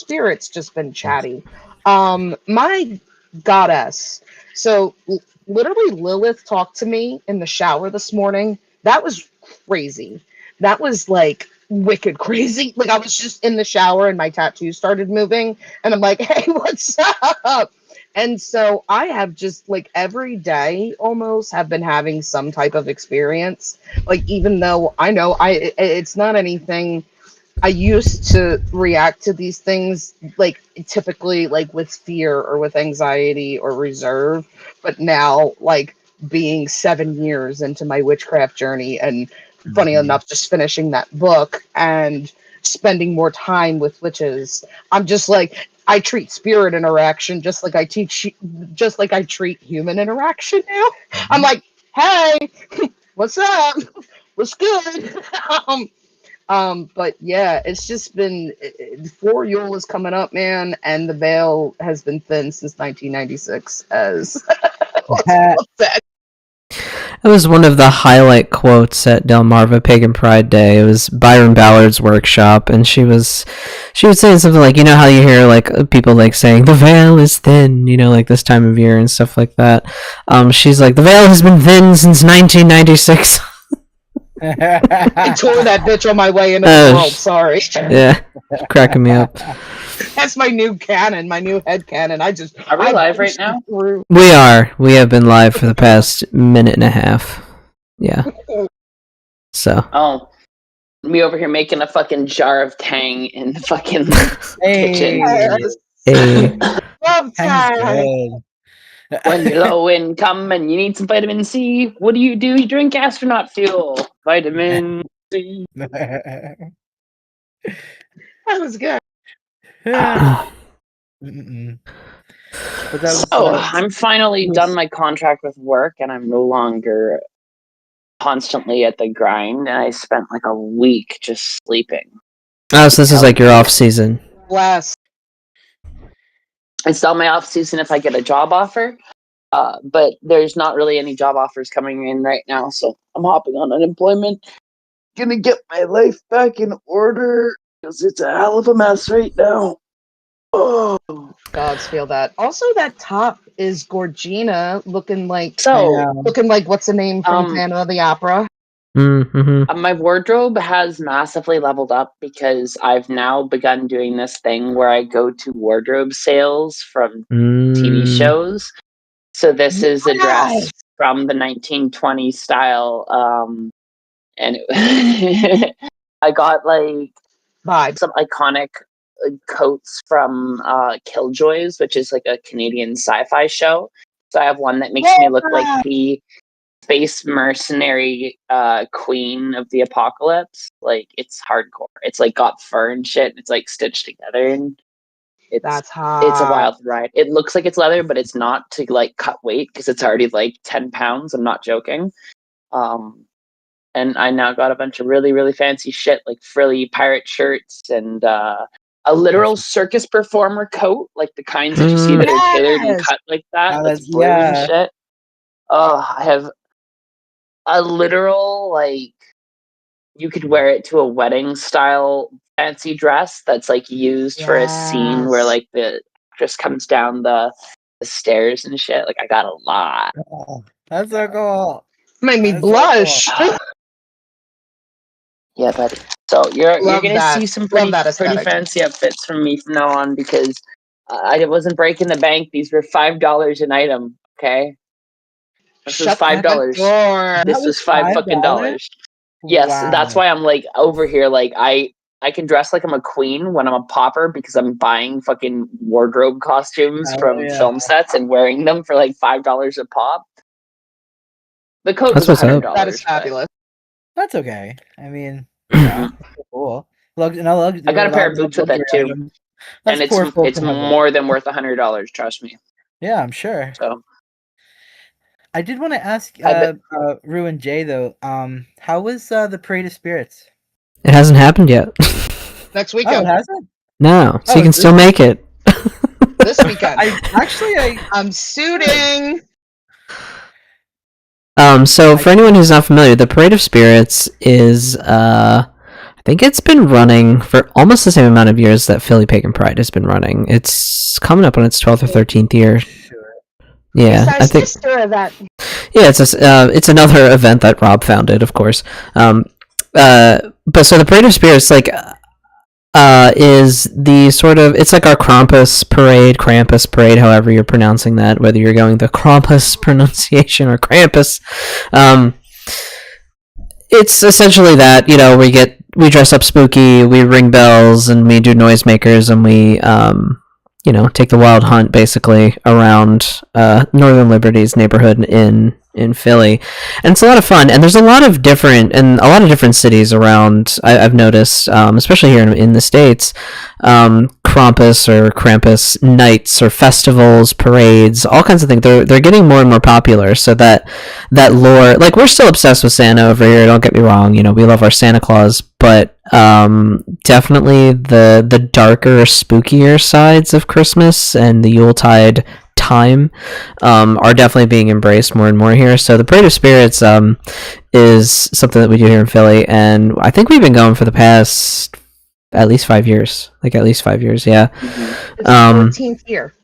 spirit's just been chatty. My goddess. So literally Lilith talked to me in the shower this morning. That was crazy. That was like wicked crazy. Like I was just in the shower and my tattoo started moving and I'm like, hey, what's up? And so I have just like every day almost have been having some type of experience. Like even though I know it's not anything. I used to react to these things like typically like with fear or with anxiety or reserve, but now like being 7 years into my witchcraft journey and funny enough just finishing that book and spending more time with witches, I'm just like I treat spirit interaction just like I treat human interaction now. I'm like, hey, what's up? What's good? But yeah, it's just been before Yule is coming up, man, and the veil has been thin since 1996. As It was one of the highlight quotes at Delmarva Pagan Pride Day. It was Byron Ballard's workshop, and she was saying something like, you know how you hear like people like saying the veil is thin, you know, like this time of year and stuff like that. She's like, the veil has been thin since 1996. I tore that bitch on my way into the world. Sorry. Yeah, cracking me up. That's my new canon, my new head canon. Are we live right now? We are. We have been live for the past minute and a half. Yeah. So. Oh, me over here making a fucking jar of Tang in the fucking kitchen. Hey. Love Tang. When you're low income and you need some vitamin C, what do? You drink astronaut fuel. Vitamin C. That was good. So, I'm finally done my contract with work and I'm no longer constantly at the grind. And I spent like a week just sleeping. Oh, so this is like your off season. Bless. It's not my off season if I get a job offer, but there's not really any job offers coming in right now, so I'm hopping on unemployment. Gonna get my life back in order because it's a hell of a mess right now. Oh, gods, feel that. Also, that top is Gorgina, looking like what's the name from Phantom of the Opera? Mm-hmm. My wardrobe has massively leveled up because I've now begun doing this thing where I go to wardrobe sales from TV shows. So this is a dress from the 1920s style, and I got like some iconic coats from Killjoys, which is like a Canadian sci-fi show. So I have one that makes me look like the space mercenary queen of the apocalypse. Like it's hardcore. It's like got fur and shit. It's like stitched together, and that's hot. It's a wild ride. It looks like it's leather, but it's not to like cut weight because it's already like 10 pounds. I'm not joking. And I now got a bunch of really, really fancy shit like frilly pirate shirts and a literal circus performer coat, like the kinds that you see that are tailored and cut like that. That's blue and shit. Oh, I have a literal, like, you could wear it to a wedding style fancy dress that's like used for a scene where like the actress comes down the stairs and shit. Like I got a lot. Oh, that's so cool. Made me blush. So cool. Yeah, buddy. So you're gonna see some pretty fancy outfits from me from now on because I wasn't breaking the bank. These were $5 an item. Okay. This was $5. This was $5 fucking dollars. Yes, that's why I'm like over here. Like I can dress like I'm a queen when I'm a pauper because I'm buying fucking wardrobe costumes from film sets and wearing them for like $5 a pop. The coat was $100. That is fabulous. That's okay. I mean, that's cool. Look, I got a pair of boots with it too, and it's more than worth $100. Trust me. Yeah, I'm sure. So. I did want to ask Rue and Jay though. How was the Parade of Spirits? It hasn't happened yet. Next weekend. Oh, it hasn't? No, so you can still make it. This weekend. I'm suiting. So for anyone who's not familiar, the Parade of Spirits is I think it's been running for almost the same amount of years that Philly Pagan Pride has been running. It's coming up on its 12th or 13th year. Yeah, I think. Sister of that. Yeah, it's another event that Rob founded, of course. But so the Parade of Spirits, like, is the sort of, it's like our Krampus parade, however you're pronouncing that, whether you're going the Krampus pronunciation or Krampus. It's essentially that, you know, we dress up spooky, we ring bells, and we do noisemakers, and we you know, take the wild hunt basically around Northern Liberty's neighborhood in Philly, and it's a lot of fun. And there's a lot of different cities around. I've noticed, especially here in the States, Krampus nights or festivals, parades, all kinds of things. They're getting more and more popular. So that lore, like, we're still obsessed with Santa over here. Don't get me wrong. You know, we love our Santa Claus, but definitely the darker, spookier sides of Christmas and the Yuletide time are definitely being embraced more and more here. So the Parade of Spirits is something that we do here in Philly, and I think we've been going for the past at least 5 years. Yeah. It's the 14th year.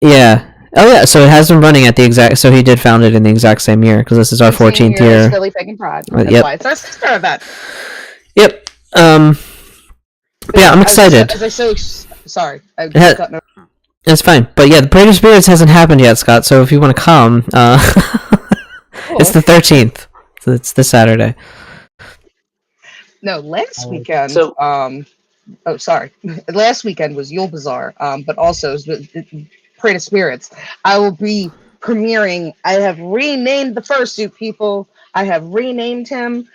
Yeah. Oh yeah, so it has been running at the exact. So he did found it in the exact same year, because this is our 14th year. Philly Pagan Pride. That's yep. why it's our sister event. Yep. Yeah, I'm excited. Sorry. It's fine, but yeah, the Parade of Spirits hasn't happened yet, Scott. So if you want to come, it's the 13th. So it's this Saturday. No, last weekend. Last weekend was Yule Bazaar, but also Parade of Spirits. I will be premiering. I have renamed the fursuit, people. I have renamed him.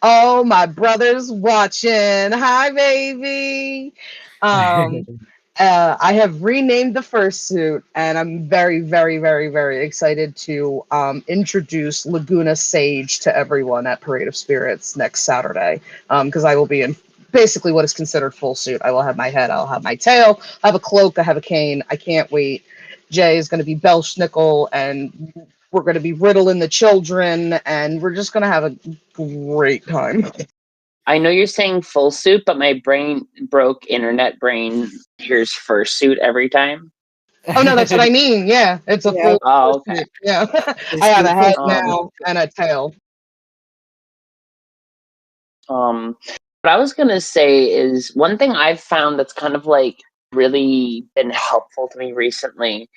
Oh, my brother's watching. Hi, baby. I have renamed the fursuit, and I'm very, very, very, very excited to introduce Laguna Sage to everyone at Parade of Spirits next Saturday, because I will be in basically what is considered full suit. I will have my head, I'll have my tail, I have a cloak, I have a cane. I can't wait. Jay is going to be Belschnickel, and we're going to be riddling the children, and we're just going to have a great time. I know you're saying full suit, but my brain broke. Internet brain hears fursuit every time. Oh no, that's what I mean. Yeah, it's a full. Oh, okay. Suit. Yeah, I have a head now and a tail. What I was gonna say is, one thing I've found that's kind of like really been helpful to me recently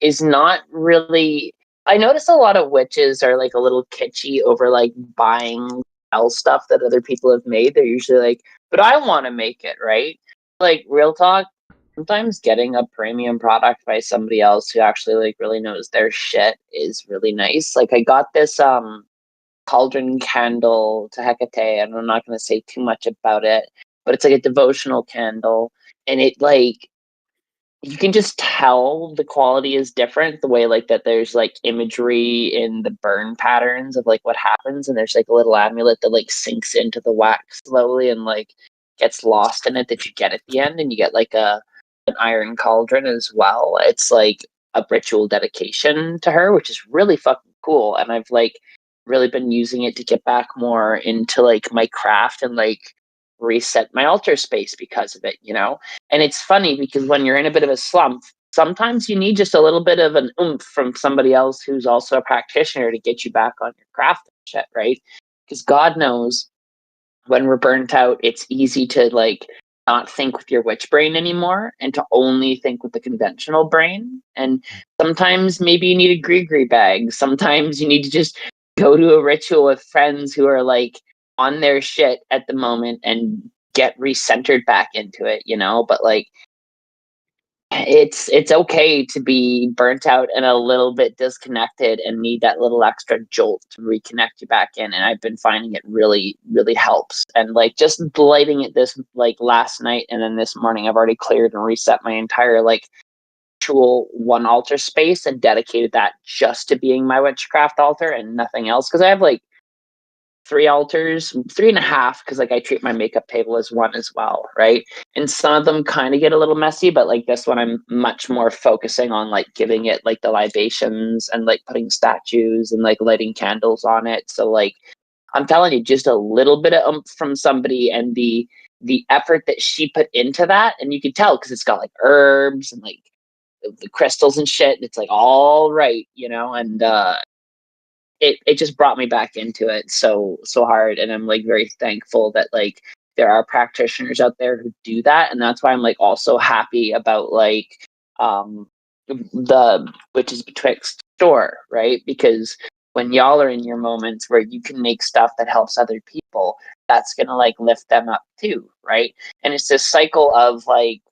is not really. I notice a lot of witches are like a little kitschy over like buying stuff that other people have made. They're usually like, but I want to make it, right? Like, real talk, sometimes getting a premium product by somebody else who actually like really knows their shit is really nice. Like, I got this cauldron candle to Hecate, and I'm not going to say too much about it, but it's like a devotional candle, and it like, you can just tell the quality is different, the way like that there's like imagery in the burn patterns of like what happens, and there's like a little amulet that like sinks into the wax slowly and like gets lost in it that you get at the end, and you get like an iron cauldron as well. It's like a ritual dedication to her, which is really fucking cool, and I've like really been using it to get back more into like my craft and like reset my altar space because of it, you know? And it's funny because when you're in a bit of a slump, sometimes you need just a little bit of an oomph from somebody else who's also a practitioner to get you back on your craft and shit, right? Because God knows when we're burnt out, it's easy to like not think with your witch brain anymore and to only think with the conventional brain. And sometimes maybe you need a gree bag. Sometimes you need to just go to a ritual with friends who are like on their shit at the moment and get recentered back into it, you know? But like, it's okay to be burnt out and a little bit disconnected and need that little extra jolt to reconnect you back in. And I've been finding it really, really helps. And like, just lighting it this like last night and then this morning, I've already cleared and reset my entire like actual one altar space and dedicated that just to being my witchcraft altar and nothing else. Because I have like 3 altars, 3.5, because like I treat my makeup table as one as well, right? And some of them kind of get a little messy, but like this one, I'm much more focusing on like giving it like the libations and like putting statues and like lighting candles on it. So like, I'm telling you, just a little bit of oomph from somebody and the the effort that she put into that, and you can tell because it's got like herbs and like the crystals and shit, and it's like all right, you know, and it just brought me back into it so hard, and I'm like very thankful that like there are practitioners out there who do that, and that's why I'm like also happy about like the Witches Betwixt store, right? Because when y'all are in your moments where you can make stuff that helps other people, that's gonna like lift them up too, right? And it's this cycle of like,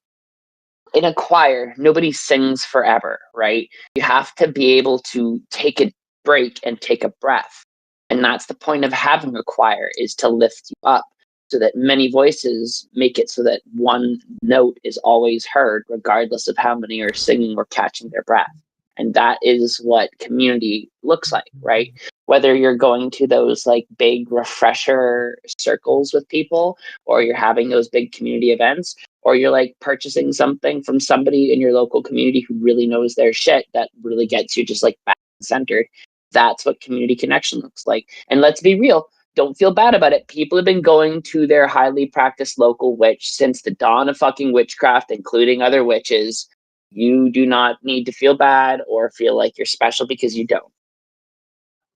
in a choir, nobody sings forever, right? You have to be able to take a break and take a breath. And that's the point of having a choir, is to lift you up so that many voices make it so that one note is always heard, regardless of how many are singing or catching their breath. And that is what community looks like, right? Whether you're going to those like big refresher circles with people, or you're having those big community events, or you're like purchasing something from somebody in your local community who really knows their shit, that really gets you just like back and centered. That's what community connection looks like. And let's be real, don't feel bad about it. People have been going to their highly practiced local witch since the dawn of fucking witchcraft, including other witches. You do not need to feel bad or feel like you're special, because you don't.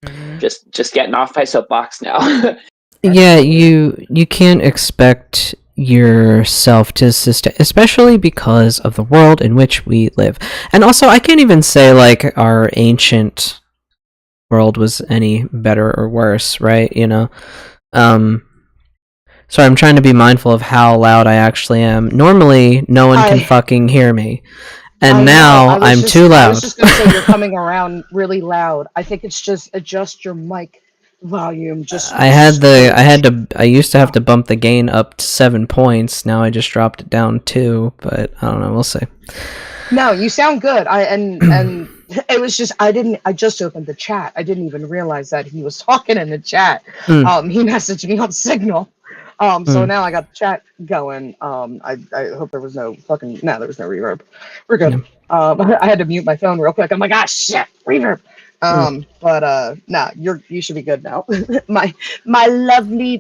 Mhm. Just getting off my soapbox now. Yeah, you can't expect yourself to sustain, especially because of the world in which we live. And also, I can't even say like our ancient world was any better or worse, right? You know. Sorry, I'm trying to be mindful of how loud I actually am. Normally, no one can fucking hear me. And now I'm too loud. I was just going to say you're coming around really loud. I think it's just adjust your mic volume. I used to have to bump the gain up to 7 points. Now I just dropped it down 2, but I don't know, we'll see. No, you sound good. And it was just I just opened the chat. I didn't even realize that he was talking in the chat. He messaged me on Signal. So now I got the chat going. I hope there was no there was no reverb. We're good. I had to mute my phone real quick. I'm like, ah, shit, reverb. But you should be good now. my lovely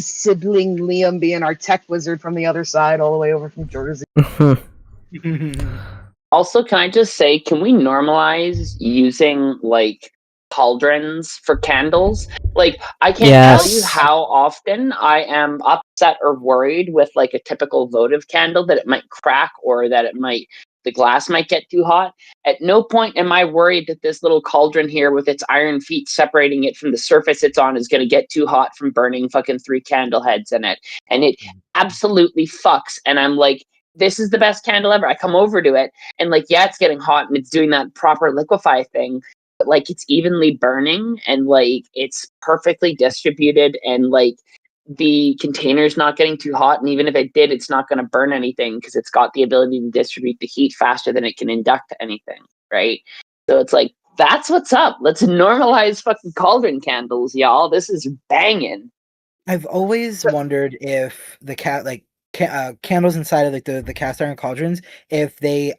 sibling Liam, being our tech wizard from the other side, all the way over from Jersey. Also, can I just say, can we normalize using like cauldrons for candles? Like, I can't tell you how often I am upset or worried with like a typical votive candle that it might crack, or that the glass might get too hot. At no point am I worried that this little cauldron here with its iron feet separating it from the surface it's on is going to get too hot from burning fucking 3 candle heads in it. And it absolutely fucks. And I'm like, this is the best candle ever. I come over to it, and like, yeah, it's getting hot and it's doing that proper liquefy thing, but like it's evenly burning, and like it's perfectly distributed, and like the container's not getting too hot, and even if it did, it's not going to burn anything because it's got the ability to distribute the heat faster than it can induct anything, right? So it's like, that's what's up. Let's normalize fucking cauldron candles, y'all. This is banging. I've always wondered if the candles inside of like the cast iron cauldrons, if they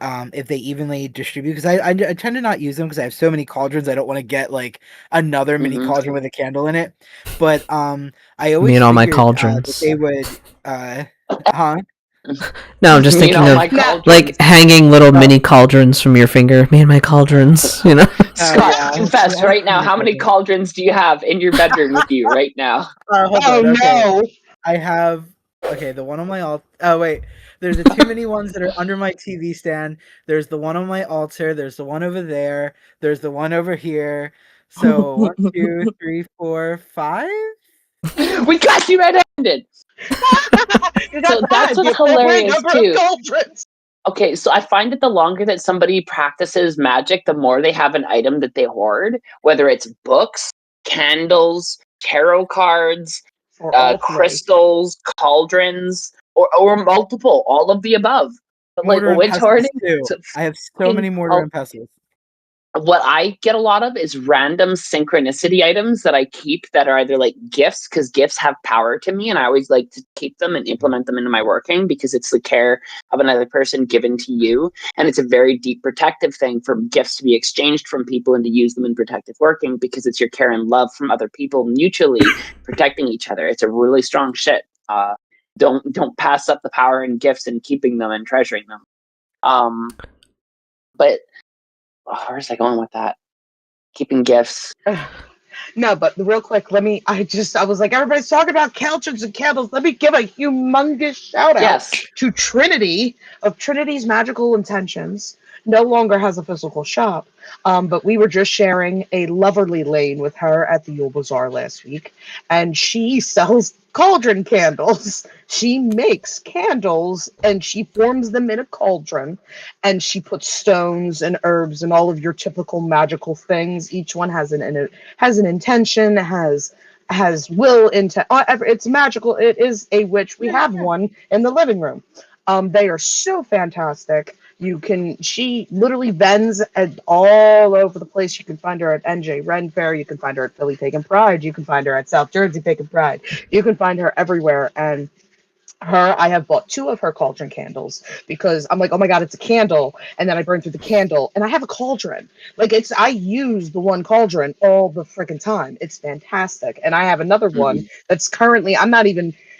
evenly distribute, because I tend to not use them because I have so many cauldrons. I don't want to get like another mini cauldron with a candle in it. But I always all my figured cauldrons. that they would No, I'm just thinking of like hanging little mini cauldrons from your finger. Me and my cauldrons, you know. Scott, confess right now. How many cauldrons do you have in your bedroom with you right now? No! I have the one on my altar. Oh wait, there's the too many ones that are under my TV stand. There's the one on my altar. There's the one over there. There's the one over here. So 1, 2, 3, 4, 5. We got you red-handed. So that's what's hilarious too. Okay, so I find that the longer that somebody practices magic, the more they have an item that they hoard, whether it's books, candles, tarot cards, crystals, cauldrons, or multiple, all of the above. But like witch hoarding, I have so many mortar and pestles. What I get a lot of is random synchronicity items that I keep that are either like gifts, because gifts have power to me, and I always like to keep them and implement them into my working, because it's the care of another person given to you, and it's a very deep protective thing for gifts to be exchanged from people and to use them in protective working, because it's your care and love from other people mutually protecting each other. It's a really strong shit. don't pass up the power and gifts and keeping them and treasuring them. But where's I going with that? Keeping gifts. No, but real quick, I was like, everybody's talking about couches and candles. Let me give a humongous shout out to Trinity of Trinity's Magical Intentions. No longer has a physical shop, but we were just sharing a Loverly Lane with her at the Yule Bazaar last week, and she sells cauldron candles. She makes candles and she forms them in a cauldron, and she puts stones and herbs and all of your typical magical things. Each one has an intention, has will into it's magical. It is a witch. We have one in the living room. They are so fantastic. She literally vends all over the place. You can find her at NJ Ren Fair. You can find her at Philly Pagan Pride. You can find her at South Jersey Pagan Pride. You can find her everywhere. And I have bought 2 of her cauldron candles because I'm like, oh my God, it's a candle. And then I burn through the candle and I have a cauldron. I use the one cauldron all the freaking time. It's fantastic. And I have another one that's currently,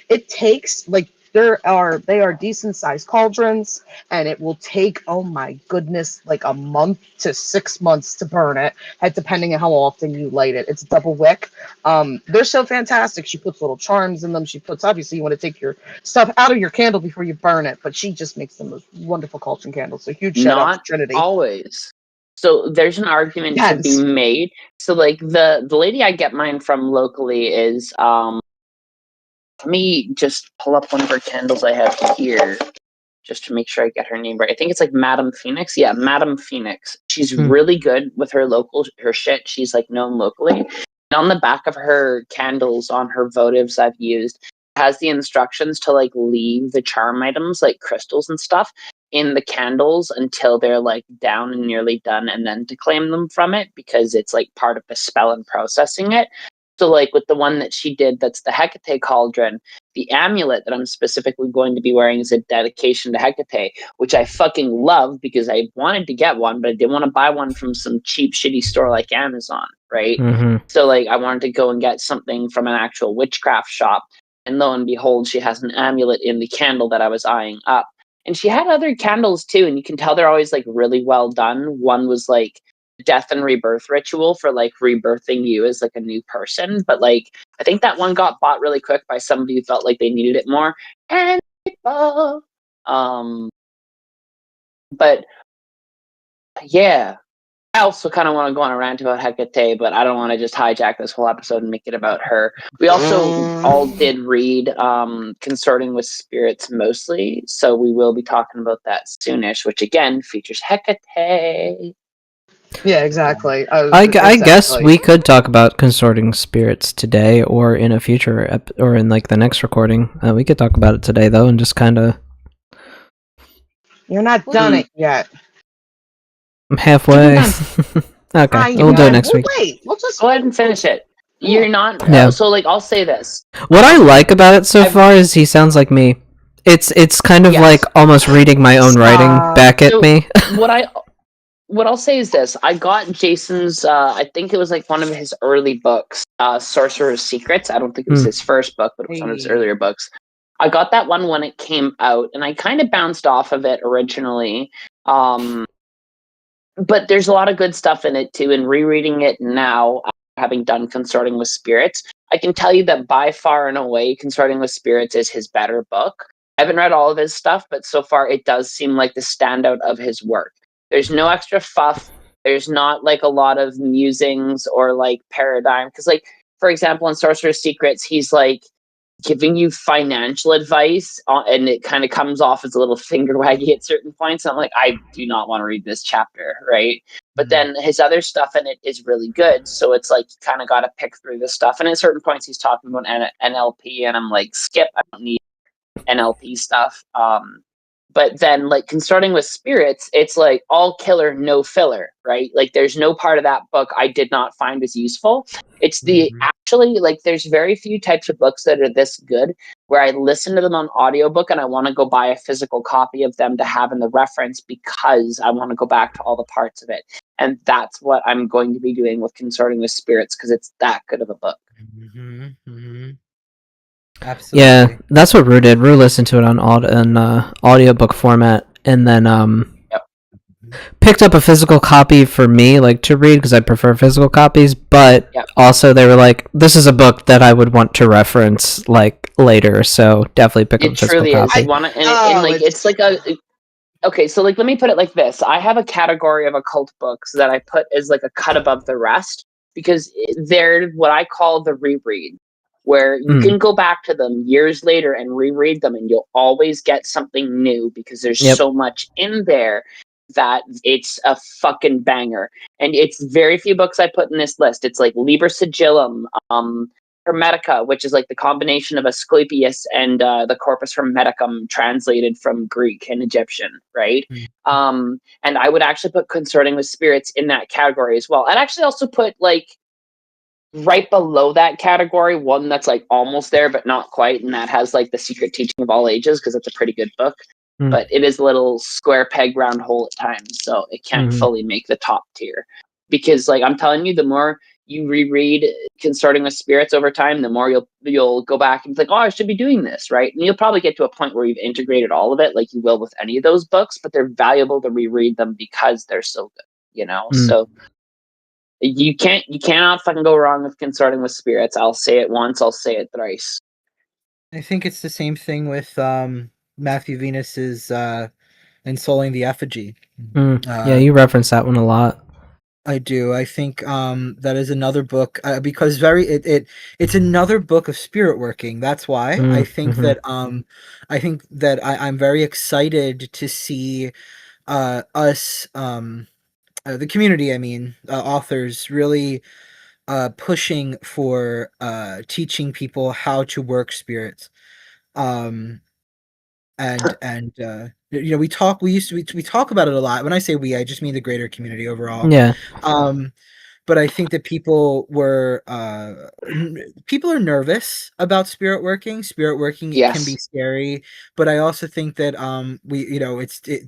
it takes they are decent sized cauldrons, and it will take, oh my goodness, like a month to 6 months to burn it, depending on how often you light it. It's double wick. They're so fantastic. She puts little charms in them. Obviously you want to take your stuff out of your candle before you burn it, but she just makes the most wonderful cauldron candles. So huge shout out to Trinity. Not always. So there's an argument to be made. So like the lady I get mine from locally is let me just pull up one of her candles I have here just to make sure I get her name right. I think it's like Madam Phoenix. Yeah, Madam Phoenix. She's really good with her shit. She's like known locally. And on the back of her candles, on her votives I've used, has the instructions to like leave the charm items like crystals and stuff in the candles until they're like down and nearly done, and then to claim them from it, because it's like part of the spell and processing it. So like with the one that she did, that's the Hecate cauldron, the amulet that I'm specifically going to be wearing is a dedication to Hecate, which I fucking love because I wanted to get one, but I didn't want to buy one from some cheap, shitty store like Amazon, right? So like I wanted to go and get something from an actual witchcraft shop. And lo and behold, she has an amulet in the candle that I was eyeing up. And she had other candles too, and you can tell they're always like really well done. One was like death and rebirth ritual for like rebirthing you as like a new person, but like I think that one got bought really quick by somebody who felt like they needed it more. And but yeah, I also kind of want to go on a rant about Hecate, but I don't want to just hijack this whole episode and make it about her. We also all did read Consorting with Spirits mostly, so we will be talking about that soonish, which again features Hecate. Yeah, exactly. I guess we could talk about Consorting Spirits today, or in a future or in like the next recording. We could talk about it today though, and just kind of. You're not done it yet. I'm halfway. Okay, we'll do it next week. Wait, we'll just go ahead and finish it. You're not. Yeah. So like, I'll say this. What I like about it so far is he sounds like me. It's kind of like almost reading my own writing back at me. What I'll say is this. I got Jason's, I think it was like one of his early books, Sorcerer's Secrets. I don't think it was his first book, but it was one of his earlier books. I got that one when it came out, and I kind of bounced off of it originally. But there's a lot of good stuff in it too, and rereading it now, having done Consorting with Spirits, I can tell you that by far and away, Consorting with Spirits is his better book. I haven't read all of his stuff, but so far it does seem like the standout of his work. There's no extra fluff. There's not like a lot of musings or like paradigm. Because like, for example, in Sorcerer's Secrets, he's like giving you financial advice and it kind of comes off as a little finger waggy at certain points. And I'm like, I do not want to read this chapter, right? But then his other stuff in it is really good. So it's like, you kind of got to pick through this stuff. And at certain points, he's talking about NLP and I'm like, skip, I don't need NLP stuff. But then, like, Consorting with Spirits, it's like all killer, no filler, right? Like, there's no part of that book I did not find as useful. It's actually, like, there's very few types of books that are this good where I listen to them on audiobook and I want to go buy a physical copy of them to have in the reference because I want to go back to all the parts of it. And that's what I'm going to be doing with Consorting with Spirits because it's that good of a book. Absolutely. Yeah, that's what Rue did. Rue listened to it on audiobook format, and then picked up a physical copy for me, like to read, because I prefer physical copies. But also, they were like, "This is a book that I would want to reference like later," so definitely pick up a physical copy. Is. It's like a. Okay, so like let me put it like this. I have a category of occult books that I put as like a cut above the rest because they're what I call the reread, where you can go back to them years later and reread them and you'll always get something new because there's so much in there that it's a fucking banger. And it's very few books I put in this list. It's like Liber Sigillum, Hermetica, which is like the combination of Asclepius and the Corpus Hermeticum translated from Greek and Egyptian, right? And I would actually put Consorting with Spirits in that category as well. I'd actually also put like right below that category one that's like almost there but not quite, and that has like The Secret Teaching of All Ages, because it's a pretty good book. But it is a little square peg round hole at times, so it can't fully make the top tier. Because like I'm telling you, the more you reread Consorting with Spirits over time, the more you'll go back and think, oh, I should be doing this, right? And you'll probably get to a point where you've integrated all of it, like you will with any of those books, but they're valuable to reread them because they're so good, you know? So you cannot fucking go wrong with Consorting with Spirits. I'll say it once, I'll say it thrice. I think it's the same thing with Matthew Venus's Ensouling the Effigy. Yeah, you reference that one a lot. I do. I think that is another book because it's another book of spirit working. That's why I think that I'm very excited to see us the community. I mean, authors really pushing for teaching people how to work spirits. We talk about it a lot. When I say we, I just mean the greater community overall. Yeah. But I think that people are nervous about spirit working. Spirit working can be scary, but I also think that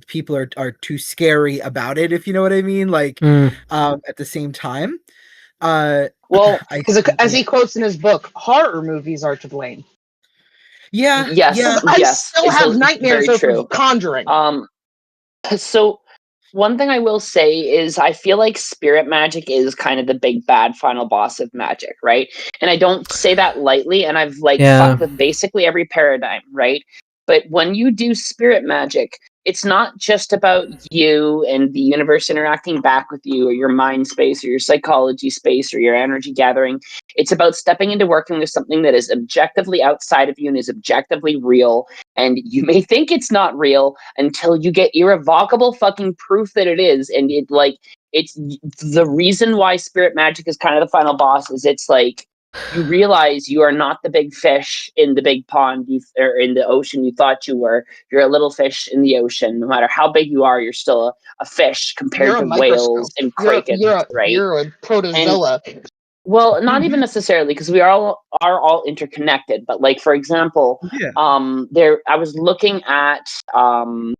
people are too scary about it, if you know what I mean. Like at the same time, well, because as he quotes in his book, horror movies are to blame. Yeah. I still have nightmares over Conjuring. So one thing I will say is I feel like spirit magic is kind of the big bad final boss of magic, right? And I don't say that lightly, and I've fucked with basically every paradigm, right? But when you do spirit magic, it's not just about you and the universe interacting back with you, or your mind space, or your psychology space, or your energy gathering. It's about stepping into working with something that is objectively outside of you and is objectively real. And you may think it's not real until you get irrevocable fucking proof that it is. And it's the reason why spirit magic is kind of the final boss is it's like, you realize you are not the big fish in the big pond or in the ocean you thought you were. You're a little fish in the ocean. No matter how big you are, you're still a fish compared to whales and kraken, right? You're a protozoa. Well, not even necessarily, because we are all interconnected. But like, for example, I was looking at and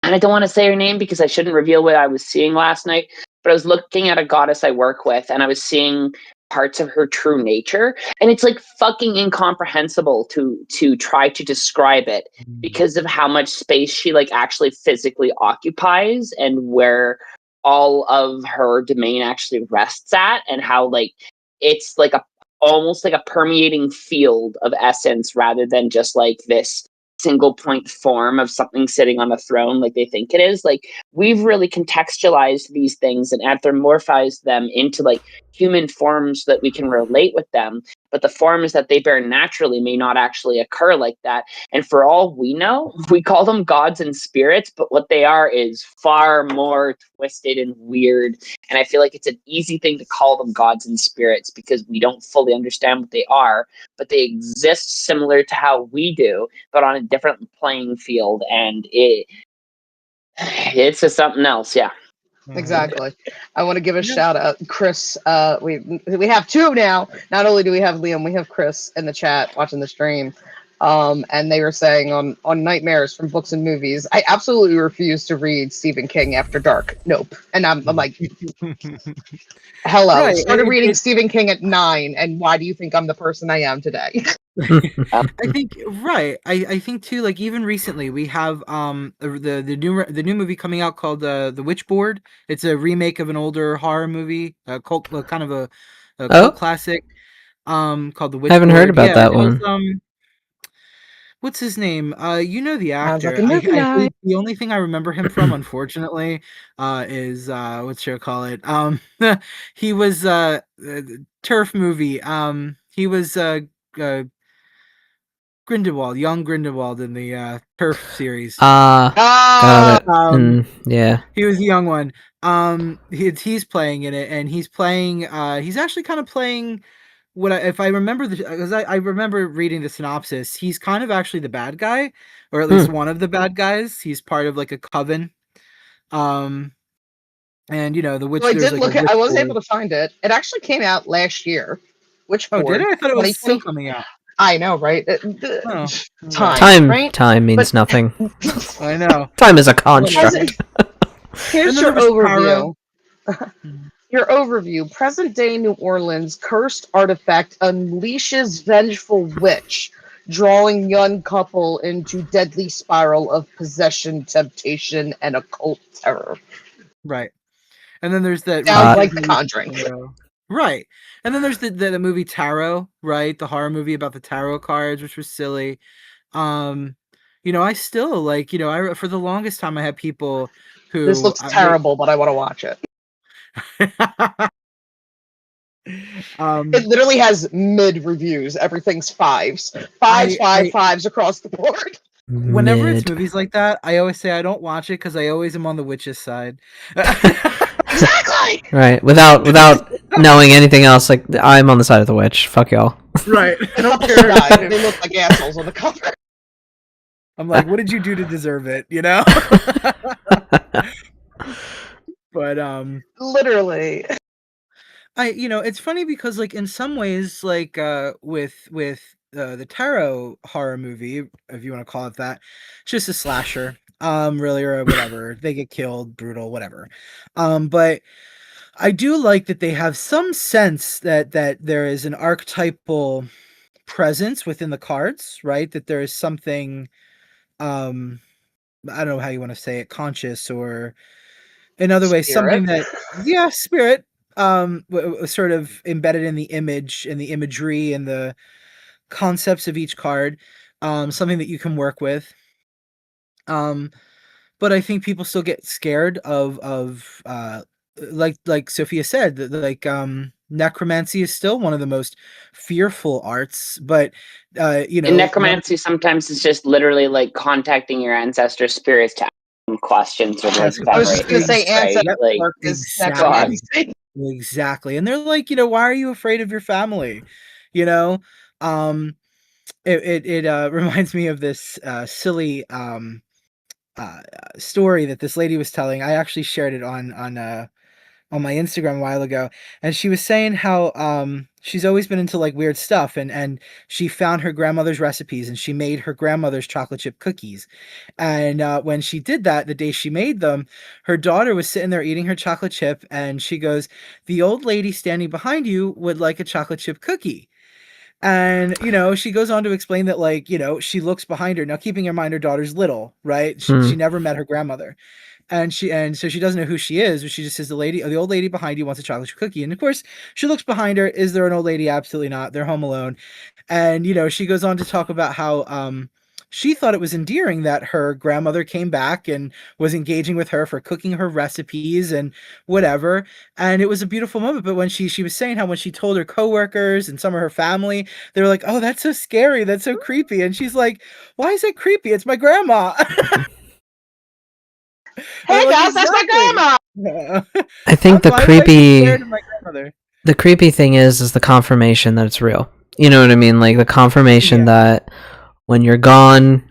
I don't want to say her name because I shouldn't reveal what I was seeing last night. But I was looking at a goddess I work with, and I was seeing parts of her true nature, and it's like fucking incomprehensible to try to describe it because of how much space she like actually physically occupies and where all of her domain actually rests at, and how like it's like almost like a permeating field of essence rather than just like this single point form of something sitting on a throne like they think it is. Like, we've really contextualized these things and anthropomorphized them into like human forms that we can relate with them, but the forms that they bear naturally may not actually occur like that. And for all we know, we call them gods and spirits, but what they are is far more twisted and weird. And I feel like it's an easy thing to call them gods and spirits because we don't fully understand what they are, but they exist similar to how we do, but on a different playing field. And it's just something else. Yeah. Exactly. I want to give a shout out, Chris. We have two now. Not only do we have Liam, we have Chris in the chat watching the stream. And they were saying on nightmares from books and movies, I absolutely refuse to read Stephen King after dark. Nope. And I'm like, hello. Right. Started reading Stephen King at 9, and why do you think I'm the person I am today? I think right. I think too. Like even recently, we have the new movie coming out called the Witchboard. It's a remake of an older horror movie, a cult, kind of a cult classic. Called the Witchboard. I haven't heard about that it has, one. What's his name? You know the Sounds like actor. a movie night. The only thing I remember him from, unfortunately, is what should I call it? He was Turf movie. He was Grindelwald, young Grindelwald in the Turf series. Got it. Yeah, he was the young one. He's playing in it, and he's playing. He's actually kind of playing. If I remember because I remember reading the synopsis, he's kind of actually the bad guy, or at least one of the bad guys. He's part of like a coven. And the witch. Well, I did look I was able to find it. It actually came out last year. Witchboard. Oh, did it? I thought it was still coming out. I know, right? Time means nothing. I know. Time is a construct. Here's your overview. Your overview. Present-day New Orleans cursed artifact unleashes vengeful witch, drawing young couple into deadly spiral of possession, temptation, and occult terror. Right. And then there's that. Sounds like The Conjuring. Right. And then there's the movie Tarot, right? The horror movie about the tarot cards, which was silly. I still like, for the longest time I had people who this looks terrible, but I want to watch it. It literally has mid reviews. Everything's fives across the board. Whenever it's movies like that, I always say I don't watch it because I always am on the witch's side. Exactly. Right. Without knowing anything else, like I'm on the side of the witch. Fuck y'all. Right. I don't care. They look like assholes on the cover. I'm like, what did you do to deserve it? But literally. It's funny because like in some ways, like with the tarot horror movie, if you want to call it that, it's just a slasher, really, or whatever. They get killed, brutal, whatever. But I do like that they have some sense that there is an archetypal presence within the cards, right? That there is something, I don't know how you want to say it, conscious or in other ways, something that, spirit, sort of embedded in the image and the imagery and the concepts of each card, something that you can work with. But I think people still get scared of like Sophia said, that necromancy is still one of the most fearful arts, but and necromancy sometimes is just literally like contacting your ancestor spirits to ask them questions or whatever. I was just gonna say ancestor work is necromancy. Exactly. And they're like, why are you afraid of your family? It reminds me of this silly story that this lady was telling. I actually shared it on my Instagram a while ago, and she was saying how she's always been into like weird stuff, and she found her grandmother's recipes and she made her grandmother's chocolate chip cookies. And when she did that, the day she made them, her daughter was sitting there eating her chocolate chip, and she goes, "The old lady standing behind you would like a chocolate chip cookie." And she goes on to explain that, like, she looks behind her. Now, keeping in mind her daughter's little, right? She never met her grandmother. And so she doesn't know who she is, but she just says, the old lady behind you wants a chocolate chip cookie. And of course, she looks behind her. Is there an old lady? Absolutely not. They're home alone. And, she goes on to talk about how she thought it was endearing that her grandmother came back and was engaging with her for cooking her recipes and whatever. And it was a beautiful moment. But when she was saying how when she told her coworkers and some of her family, they were like, "Oh, that's so scary. That's so creepy." And she's like, "Why is it creepy? It's my grandma." Hey guys, that's my grandma. I think the creepy thing is the confirmation that it's real. You know what I mean? Like the confirmation that when you're gone,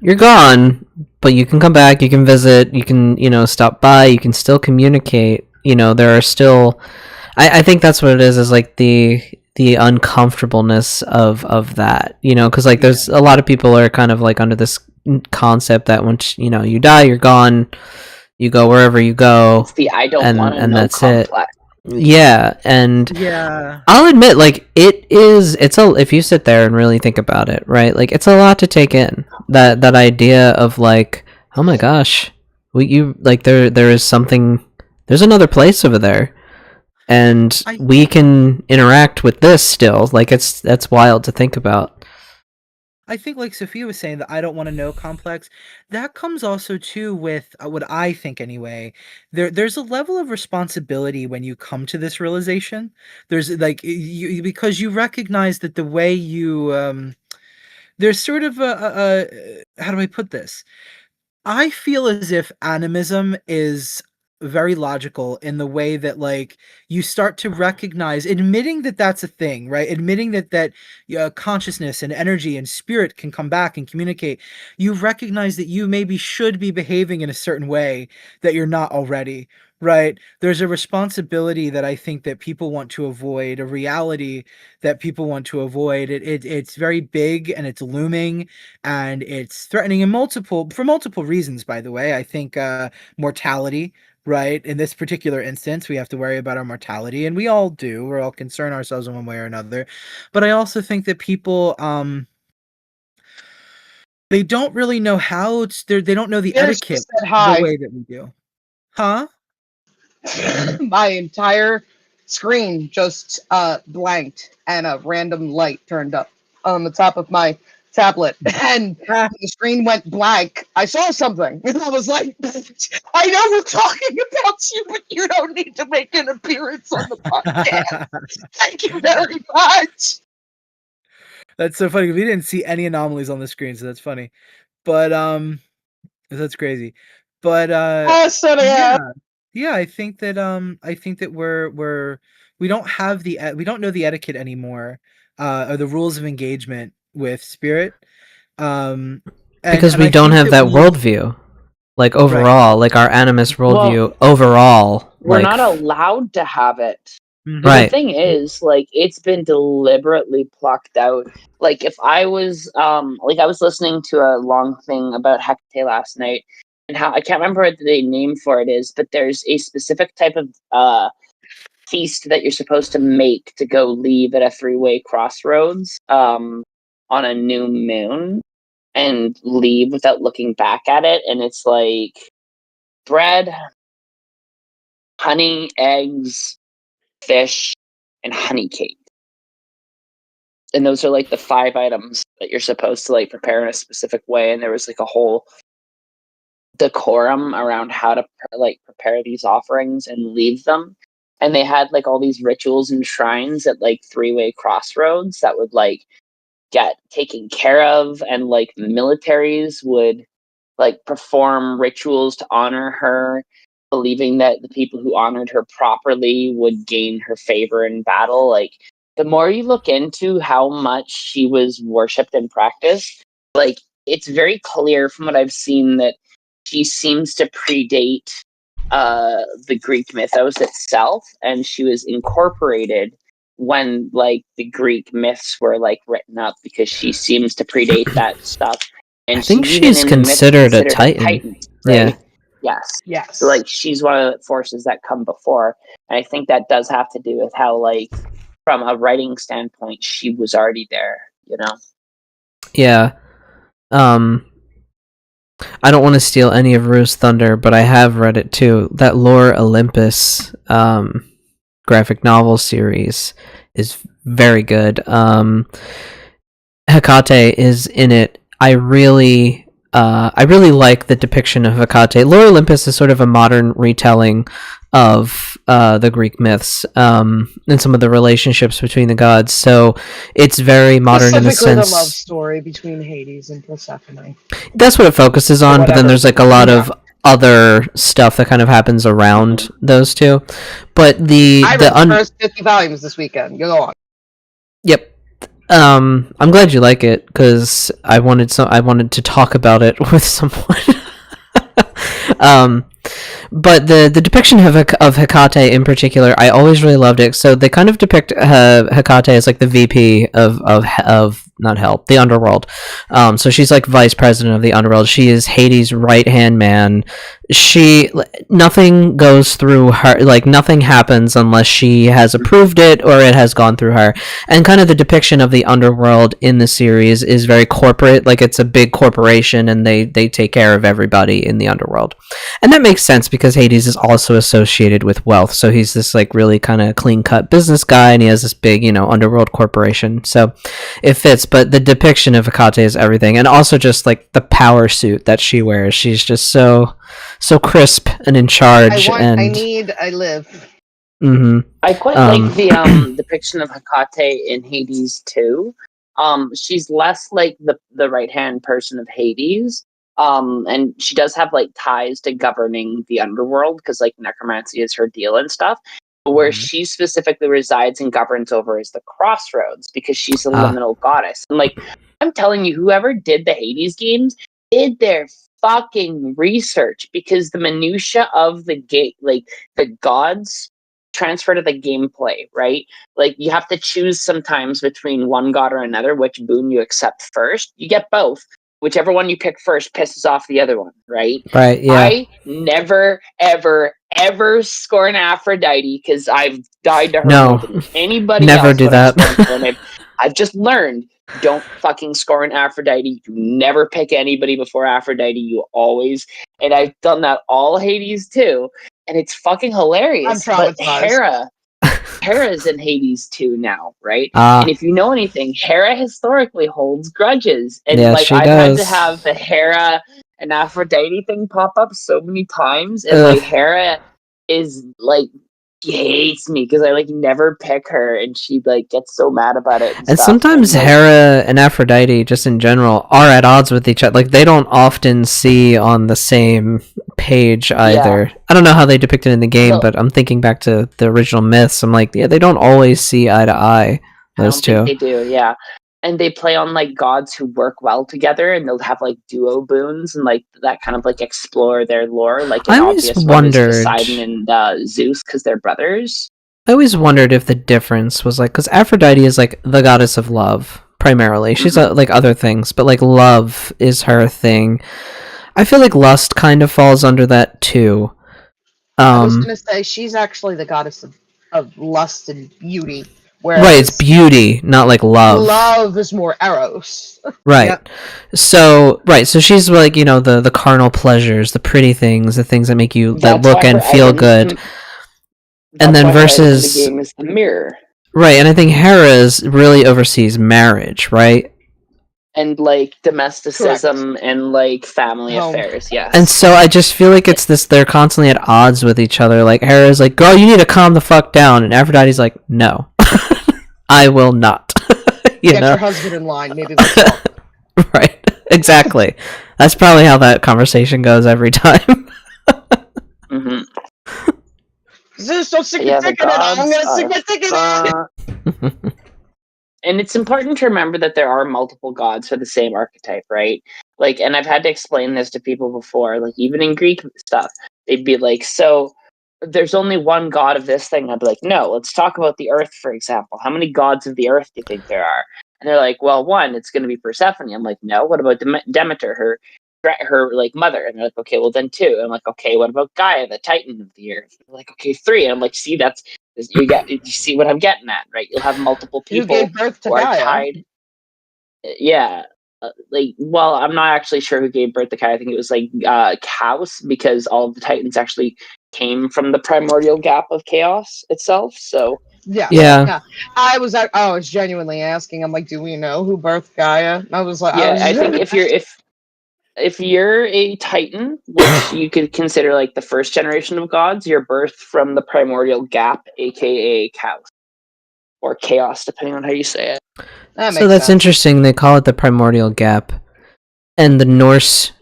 but you can come back, you can visit, you can, stop by, you can still communicate. There are still, I think that's what it is like the uncomfortableness of that, because like there's a lot of people are kind of like under this concept that once, you die, you're gone. You go wherever you go, it's the I don't want to and know that's complex. Yeah, and Yeah. I'll admit, like, if you sit there and really think about it, right? Like, it's a lot to take in. That idea of, like, oh my gosh, there is something, there's another place over there, and we can interact with this still. Like, that's wild to think about. I think, like Sophia was saying, that I don't want to know complex. That comes also too with what I think anyway. There's a level of responsibility when you come to this realization. There's like because you recognize that the way you there's sort of a how do I put this? I feel as if animism is very logical in the way that, like, you start to recognize admitting that that's a thing, right? Admitting that consciousness and energy and spirit can come back and communicate. You recognize that you maybe should be behaving in a certain way that you're not already, right? There's a responsibility that I think that people want to avoid, a reality that people want to avoid. It's very big and it's looming and it's threatening for multiple reasons, by the way. I think mortality, right? In this particular instance, we have to worry about our mortality, and we all do. We're all concern ourselves in one way or another. But I also think that people they don't really know they don't know the etiquette the way that we do. Huh? My entire screen just blanked and a random light turned up on the top of my tablet, and when the screen went blank, I saw something and I was like, I know we're talking about you, but you don't need to make an appearance on the podcast. Thank you very much. That's so funny. We didn't see any anomalies on the screen, so that's funny. But that's crazy. But yeah, I think that we don't have we don't know the etiquette anymore, or the rules of engagement with spirit. Because we don't have that worldview. Like, overall, right. Like, our animist worldview overall. We're not allowed to have it. Mm-hmm. Right. The thing is, like, it's been deliberately plucked out. Like, if I was, I was listening to a long thing about Hecate last night, and how, I can't remember what the name for it is, but there's a specific type of feast that you're supposed to make to go leave at a three-way crossroads on a new moon and leave without looking back at it. And it's like bread, honey, eggs, fish, and honey cake. And those are like the 5 items that you're supposed to like prepare in a specific way. And there was like a whole decorum around how to like prepare these offerings and leave them. And they had like all these rituals and shrines at like three-way crossroads that would like get taken care of, and like militaries would like perform rituals to honor her, believing that the people who honored her properly would gain her favor in battle. Like, the more you look into how much she was worshipped and practiced, like, it's very clear from what I've seen that she seems to predate the Greek mythos itself, and she was incorporated when like the Greek myths were like written up, because she seems to predate that stuff. And I think she's considered a Titan. Right? Yeah. Yes. So, like, she's one of the forces that come before. And I think that does have to do with how, like, from a writing standpoint, she was already there, you know? Yeah. I don't want to steal any of Rue's thunder, but I have read it too. That Lore Olympus graphic novel series is very good. Hecate is in it. I really like the depiction of Hecate. Lore Olympus is sort of a modern retelling of the Greek myths and some of the relationships between the gods. So it's very modern in the sense. The love story between Hades and Persephone. That's what it focuses on, but then there's like a lot of other stuff that kind of happens around those two. But I read the first 50 volumes this weekend. Go on. Yep. I'm glad you like it, because I wanted to talk about it with someone. But the depiction of Hecate in particular, I always really loved it. So they kind of depict Hecate as like the VP of the underworld. So she's like vice president of the underworld. She is Hades' right hand man. Nothing goes through her, like nothing happens unless she has approved it or it has gone through her. And kind of the depiction of the underworld in the series is very corporate, like it's a big corporation and they take care of everybody in the underworld. And that makes sense because Hades is also associated with wealth, so he's this like really kind of clean cut business guy and he has this big, underworld corporation, so it fits. But the depiction of Hecate is everything, and also just like the power suit that she wears, she's just so crisp and in charge. I live. Mm-hmm. I quite like the depiction of Hecate in Hades too. She's less like the right hand person of Hades. And she does have like ties to governing the underworld because like necromancy is her deal and stuff. But where she specifically resides and governs over is the crossroads because she's a liminal goddess. And like I'm telling you, whoever did the Hades games did their fucking research because the minutia of the game, like the gods transfer to the gameplay, right? Like you have to choose sometimes between one god or another, which boon you accept first. You get both. Whichever one you pick first pisses off the other one, right? Right, yeah. I never, ever, ever scorn Aphrodite because I've died to her more than anybody never else. Do that. I've just learned, don't fucking scorn Aphrodite. You never pick anybody before Aphrodite. You always, and I've done that all Hades too, and it's fucking hilarious. I'm but Hera's in Hades too now, right? Ah. And if you know anything, Hera historically holds grudges. And Yeah, like she I've does. had to have the Hera and Aphrodite thing pop up so many times. And like Hera is like she hates me because I like never pick her and she like gets so mad about it. And sometimes Hera and Aphrodite, just in general, are at odds with each other. Like they don't often see on the same page either. Yeah. I don't know how they depict it in the game, but I'm thinking back to the original myths. I'm like, yeah, they don't always see eye to eye. Those two. They do, yeah. And they play on like gods who work well together, and they'll have like duo boons and like that kind of like explore their lore. Like I always wondered Poseidon and Zeus because they're brothers. I always wondered if the difference was like because Aphrodite is like the goddess of love primarily. She's like other things, but like love is her thing. I feel like lust kind of falls under that too. I was gonna say she's actually the goddess of lust and beauty. Whereas right, it's beauty, not like love. Love is more eros. Right. Yep. So she's like, the carnal pleasures, the pretty things, the things that make you that look and feel good. And then versus the game is the mirror. Right, and I think Hera really oversees marriage, right? And like domesticism and like family affairs, yes. And so I just feel like it's this, they're constantly at odds with each other. Like Hera's like, girl, you need to calm the fuck down, and Aphrodite's like, no. I will not. Get your husband in line, maybe let's talk. Right, exactly. That's probably how that conversation goes every time. Zeus, don't stick your dick in it. I'm gonna stick my dick in it. And it's important to remember that there are multiple gods for the same archetype, right? Like, and I've had to explain this to people before, like even in Greek stuff, they'd be like, so there's only one god of this thing. I'd be like, no, let's talk about the earth, for example. How many gods of the earth do you think there are? And they're like, well, one, it's going to be Persephone. I'm like, no, what about Demeter, her like mother? And they're like, okay, well then 2. I'm like, okay, what about Gaia, the titan of the earth? They're like, okay, 3. And I'm like, see, you see what I'm getting at, right? You'll have multiple people who gave birth to who Gaia. are tied. Yeah. Well, I'm not actually sure who gave birth to Gaia. I think it was like Chaos, because all of the titans actually came from the primordial gap of chaos itself. So yeah. I was genuinely asking. I'm like, do we know who birthed Gaia? I was like, I think if you're a titan, which you could consider like the first generation of gods, you're birthed from the primordial gap, aka chaos or chaos, depending on how you say it. That's interesting. They call it the primordial gap, and the Norse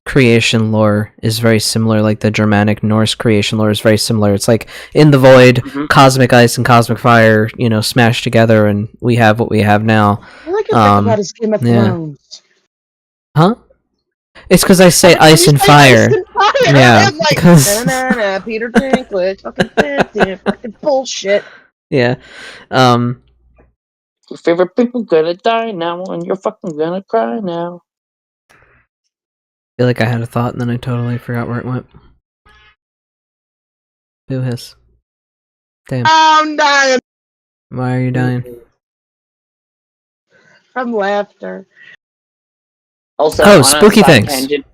creation lore is very similar. Like the Germanic Norse creation lore is very similar. It's like in the void, cosmic ice and cosmic fire, smashed together, and we have what we have now. I like it about his Game of Thrones. Huh? It's because I say ice and fire. Yeah, because Peter Dinklage, fucking bullshit. Yeah, Your favorite people gonna die now, and you're fucking gonna cry now. I feel like I had a thought and then I totally forgot where it went. Boo hiss. Damn. I'm dying Why are you dying? from laughter. Also, Oh, on spooky a side things. tangent,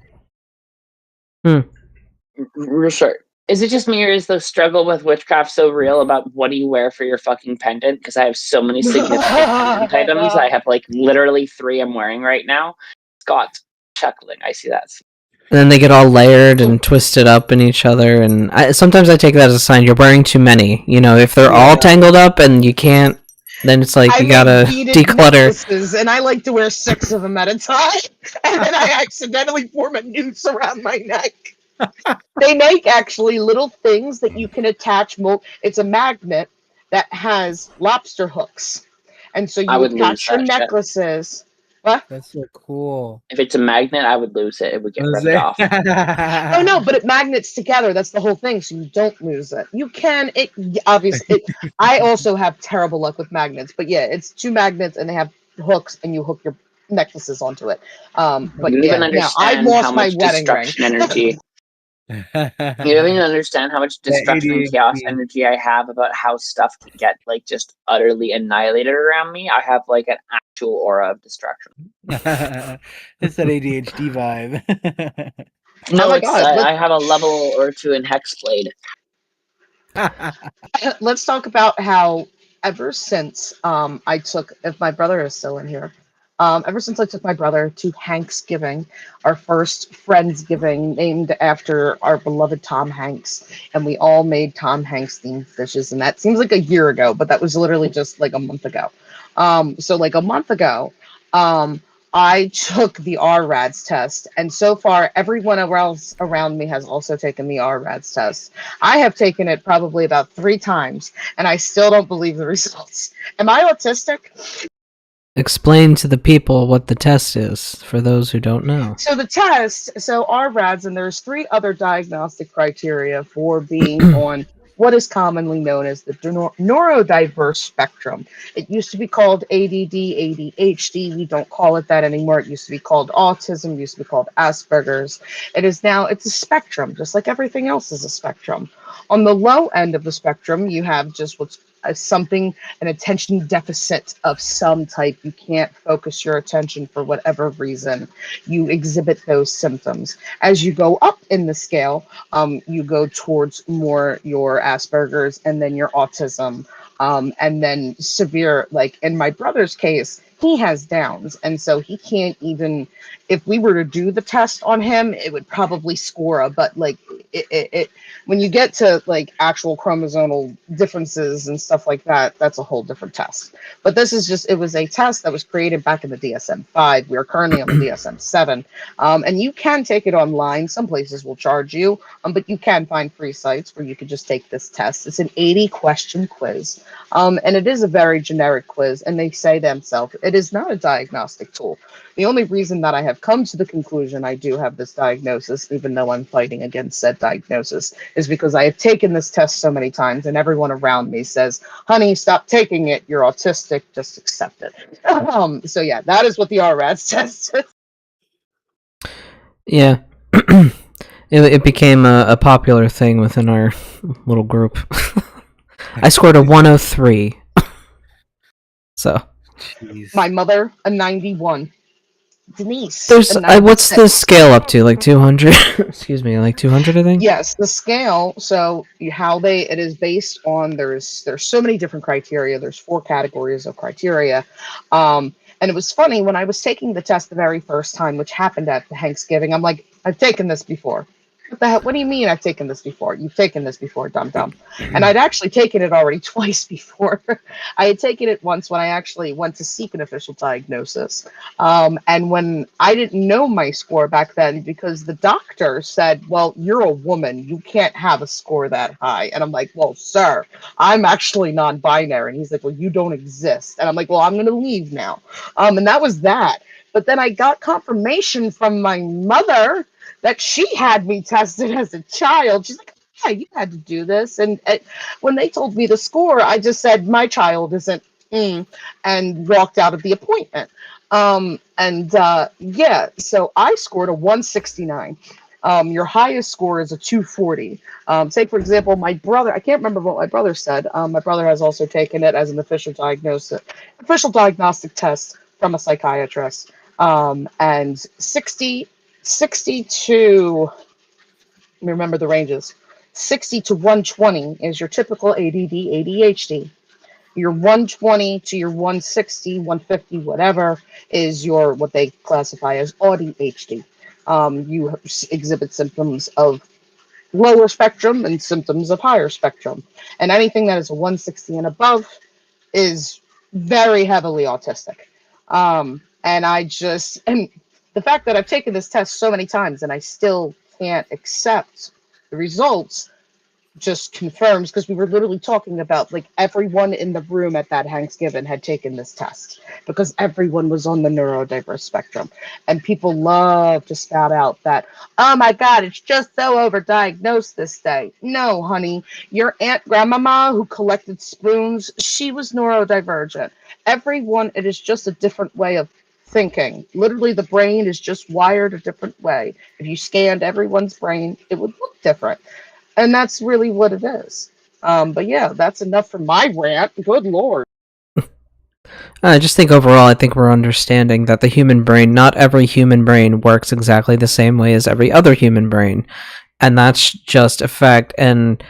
Hmm. sure. Is it just me, or is the struggle with witchcraft so real about what do you wear for your fucking pendant? Because I have so many significant pendant items. I have like literally 3 I'm wearing right now. Scott's chuckling. I see that. And then they get all layered and twisted up in each other, and sometimes I take that as a sign you're wearing too many. You know, if they're all tangled up and you can't, then it's like you gotta declutter. Necklaces, and I like to wear 6 of them at a time, and then I accidentally form a noose around my neck. They make actually little things that you can attach. It's a magnet that has lobster hooks, and so you I would lose attach your that shit. necklaces. What? That's so cool. If it's a magnet, I would lose it. It would get Was ripped it? off. Oh no, but it magnets together. That's the whole thing. So you don't lose it. You can. It obviously. I also have terrible luck with magnets, but yeah, it's 2 magnets and they have hooks, and you hook your necklaces onto it. But You don't even yeah, now I understand lost how my much wedding ring. destruction energy. You don't even understand how much destruction and chaos energy I have about how stuff can get like just utterly annihilated around me. I have like an actual aura of destruction. It's that ADHD vibe. No, Oh my it's God, I have a level or 2 in Hexblade. let's talk about how ever since I took, if my brother is still in here, ever since I took my brother to Hanksgiving, our first Friendsgiving named after our beloved Tom Hanks, and we all made Tom Hanks themed dishes, and that seems like a year ago, but that was literally just like a month ago. So like a month ago, I took the RRADS test, and so far everyone else around me has also taken the RRADS test. I have taken it probably about 3 times, and I still don't believe the results. Am I autistic? Explain to the people what the test is, for those who don't know. So the test, so RRADS, and there's 3 other diagnostic criteria for being on what is commonly known as the neurodiverse spectrum. It used to be called ADD, ADHD. We don't call it that anymore. It used to be called autism, it used to be called Asperger's. It is now, it's a spectrum, just like everything else is a spectrum. On the low end of the spectrum, you have just what's something, an attention deficit of some type. You can't focus your attention for whatever reason. You exhibit those symptoms. As you go up in the scale, you go towards more your Asperger's and then your autism, and then severe, like in my brother's case, he has Downs, and so he can't even, if we were to do the test on him, it would probably score a, but like it when you get to like actual chromosomal differences and stuff like that, that's a whole different test. But this is just, it was a test that was created back in the DSM-5. We are currently on the DSM-7, and you can take it online. Some places will charge you, but you can find free sites where you can just take this test. It's an 80-question quiz, and it is a very generic quiz, and they say themselves, it is not a diagnostic tool. The only reason that I have come to the conclusion I do have this diagnosis, even though I'm fighting against said diagnosis, is because I have taken this test so many times, and everyone around me says, honey, stop taking it. You're autistic. Just accept it. So yeah, that is what the RRADS test is. Yeah. It became a popular thing within our little group. I scored a 103. So. Jeez. My mother, a 91. Denise. There's what's the scale up to? Like 200? Excuse me, like 200, I think. Yes, the scale. So how it is based on, there's so many different criteria. There's 4 categories of criteria. And it was funny when I was taking the test the very first time, which happened at the Thanksgiving. I'm like, I've taken this before. What the hell? What do you mean I've taken this before? You've taken this before, dum-dum. And I'd actually taken it already twice before. I had taken it once when I actually went to seek an official diagnosis. And when I didn't know my score back then, because the doctor said, well, you're a woman. You can't have a score that high. And I'm like, well, sir, I'm actually non-binary. And he's like, well, you don't exist. And I'm like, well, I'm going to leave now. And that was that. But then I got confirmation from my mother that she had me tested as a child. She's like, yeah, you had to do this. And when they told me the score, I just said, my child isn't and walked out of the appointment. Yeah, so I scored a 169. Your highest score is a 240. Say, for example, my brother, I can't remember what my brother said. My brother has also taken it as an official diagnostic test from a psychiatrist. And 60 to, let me remember the ranges. 60 to 120 is your typical ADD, ADHD. Your 120 to your 160, 150, whatever, is your what they classify as ADHD. You exhibit symptoms of lower spectrum and symptoms of higher spectrum. And anything that is a 160 and above is very heavily autistic. And the fact that I've taken this test so many times and I still can't accept the results just confirms, because we were literally talking about like everyone in the room at that Thanksgiving had taken this test because everyone was on the neurodiverse spectrum. And people love to spout out that, oh my God, it's just so overdiagnosed this day. No, honey, your aunt grandmama who collected spoons, she was neurodivergent. Everyone, it is just a different way of thinking. Literally, the brain is just wired a different way. If you scanned everyone's brain, it would look different. And that's really what it is. But yeah, that's enough for my rant. Good Lord. I just think overall, I think we're understanding that the human brain, not every human brain works exactly the same way as every other human brain. And that's just a fact. And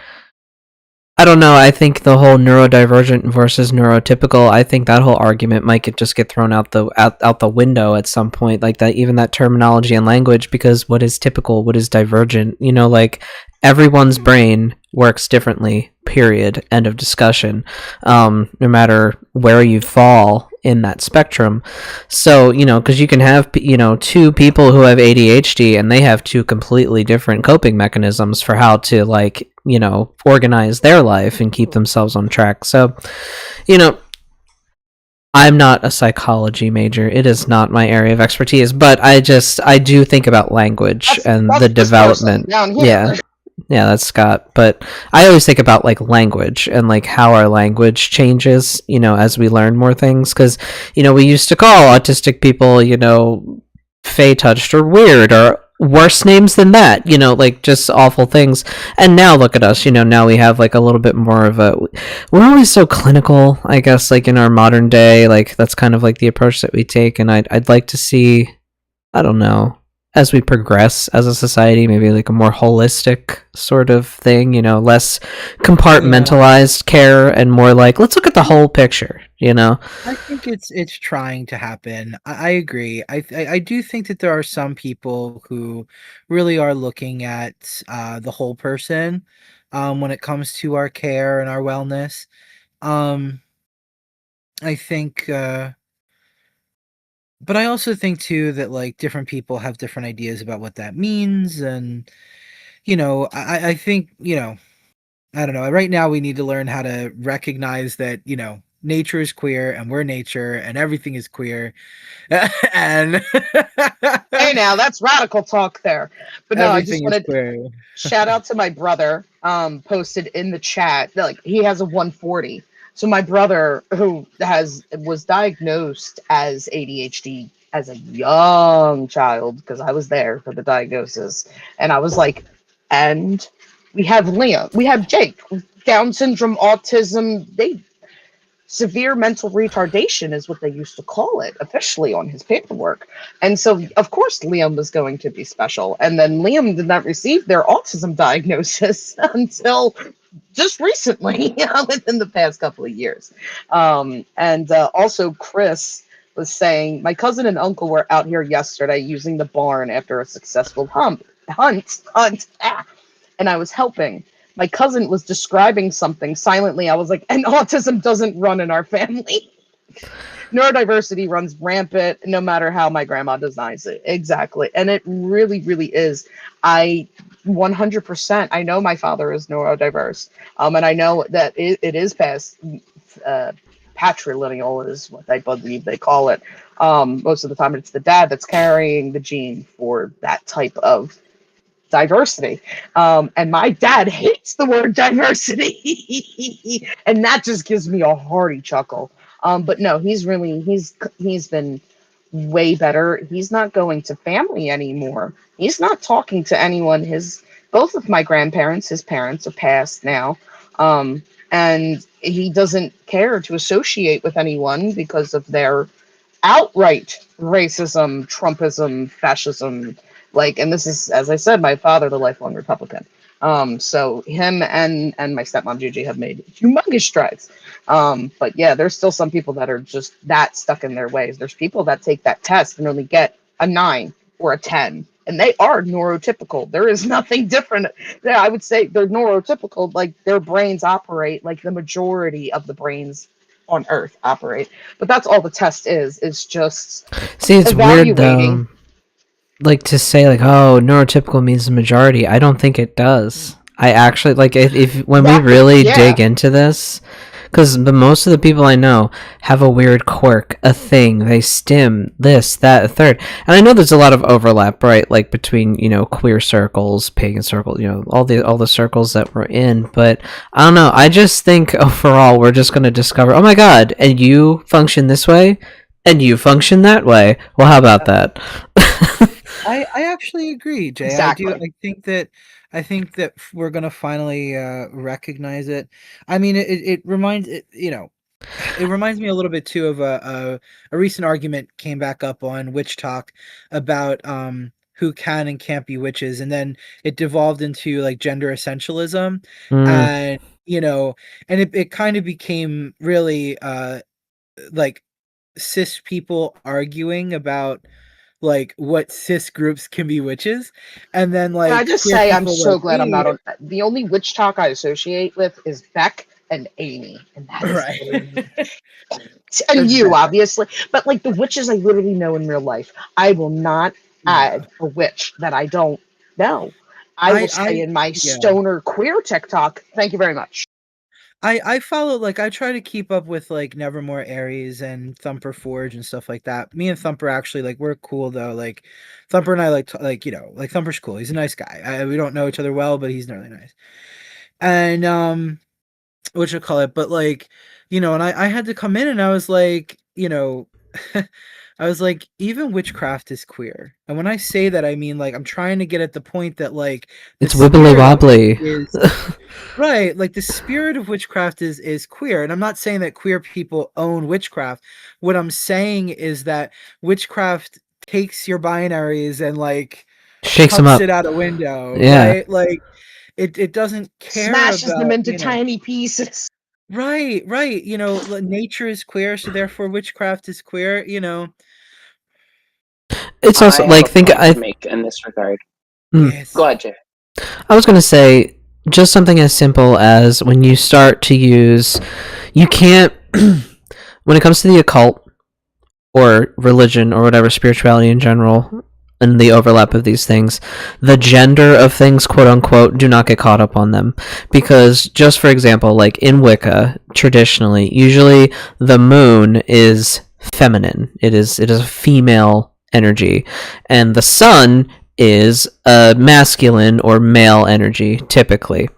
I don't know, I think the whole neurodivergent versus neurotypical, I think that whole argument might just get thrown out the window at some point, like that, even that terminology and language, because what is typical, what is divergent, like everyone's brain works differently, period, end of discussion, no matter where you fall in that spectrum. So, because you can have, two people who have ADHD and they have two completely different coping mechanisms for how to, like, organize their life and keep themselves on track. So, I'm not a psychology major. It is not my area of expertise, but I do think about language and the development. Yeah. Yeah, that's Scott. But I always think about like language and like how our language changes, as we learn more things. Because, we used to call autistic people, fey touched or weird or worse names than that, like just awful things. And now look at us, now we have like a little bit more of we're always so clinical, I guess, like in our modern day, like that's kind of like the approach that we take. And I'd like to see, I don't know, as we progress as a society, maybe like a more holistic sort of thing, less compartmentalized care and more like, let's look at the whole picture, I think it's trying to happen. I agree. I do think that there are some people who really are looking at the whole person when it comes to our care and our wellness. I think but I also think too that like different people have different ideas about what that means. And I think, I don't know, right now we need to learn how to recognize that, nature is queer and we're nature and everything is queer. And hey, now that's radical talk there. But no, I just everything is wanted queer. shout out to my brother. Posted in the chat that, like, he has a 140. So my brother, who was diagnosed as ADHD as a young child, because I was there for the diagnosis, and I was like, and we have Liam, we have Jake, Down syndrome, autism. Severe mental retardation is what they used to call it officially on his paperwork. And so, of course, Liam was going to be special. And then Liam did not receive their autism diagnosis until just recently, within the past couple of years. Also, Chris was saying, my cousin and uncle were out here yesterday using the barn after a successful hunt, and I was helping. My cousin was describing something silently. I was like, and autism doesn't run in our family. Neurodiversity runs rampant no matter how my grandma designs it. Exactly. And it really, really is. I 100%, I know my father is neurodiverse. And I know that it is past patrilineal is what I believe they call it. Most of the time it's the dad that's carrying the gene for that type of diversity. And my dad hates the word diversity. And that just gives me a hearty chuckle. But no, he's been way better. He's not going to family anymore. He's not talking to anyone. His both of my grandparents, his parents, are passed now. And he doesn't care to associate with anyone because of their outright racism, Trumpism, fascism. Like, and this is, as I said, my father, the lifelong Republican. So him and my stepmom Gigi have made humongous strides. But yeah, there's still some people that are just that stuck in their ways. There's people that take that test and only get a 9 or a 10, and they are neurotypical. There is nothing different. Yeah, I would say they're neurotypical. Like, their brains operate like the majority of the brains on Earth operate. But that's all the test is. It's just See, it's weird evaluating. though. Like, to say like, oh, neurotypical means the majority. I don't think it does. I actually like if when we really dig into this, because most of the people I know have a weird quirk, a thing, they stim this, that, a third. And I know there's a lot of overlap, right? Like between, queer circles, pagan circles, all the circles that we're in. But I don't know. I just think overall we're just going to discover, oh my God, and you function this way, and you function that way. Well, how about that? I actually agree, Jay. Exactly. I think that we're gonna finally recognize it. I mean, it reminds it reminds me a little bit too of a recent argument came back up on Witch Talk about who can and can't be witches, and then it devolved into like gender essentialism, and and it kind of became really like cis people arguing about like what cis groups can be witches, and then Can I like just queer say I'm people so like glad I'm me, not on the only witch talk I associate with is Beck and Amy. And that is right? and That's you, better. obviously. But like the witches I literally know in real life. I will not Yeah, add a witch that I don't know. I will I stay in my yeah. stoner queer TikTok. Thank you very much. I follow like I try to keep up with like Nevermore Aries and Thumper Forge and stuff like that. Me and Thumper actually like we're cool though. Like Thumper and I like like Thumper's cool. He's a nice guy. We don't know each other well, but he's really nice. And what you call it? But like and I had to come in and I was like I was like, even witchcraft is queer. And when I say that, I mean like I'm trying to get at the point that like the It's wibbly spirit of it wobbly. is right, like the spirit of witchcraft is queer. And I'm not saying that queer people own witchcraft. What I'm saying is that witchcraft takes your binaries and like Shakes them chucks up. it out a window, Yeah. right? Like it doesn't care Smashes them about, into tiny pieces. right, right. Nature is queer, so therefore witchcraft is queer. It's I also have like a point to make in this regard. Yes. Go ahead, Jay. I was gonna say just something as simple as when you start to use, you can't when it comes to the occult or religion or whatever, spirituality in general, and the overlap of these things, the gender of things, quote unquote, do not get caught up on them. Because just for example, like in Wicca, traditionally, usually the moon is feminine. It is a female energy, and the sun is a masculine or male energy, typically.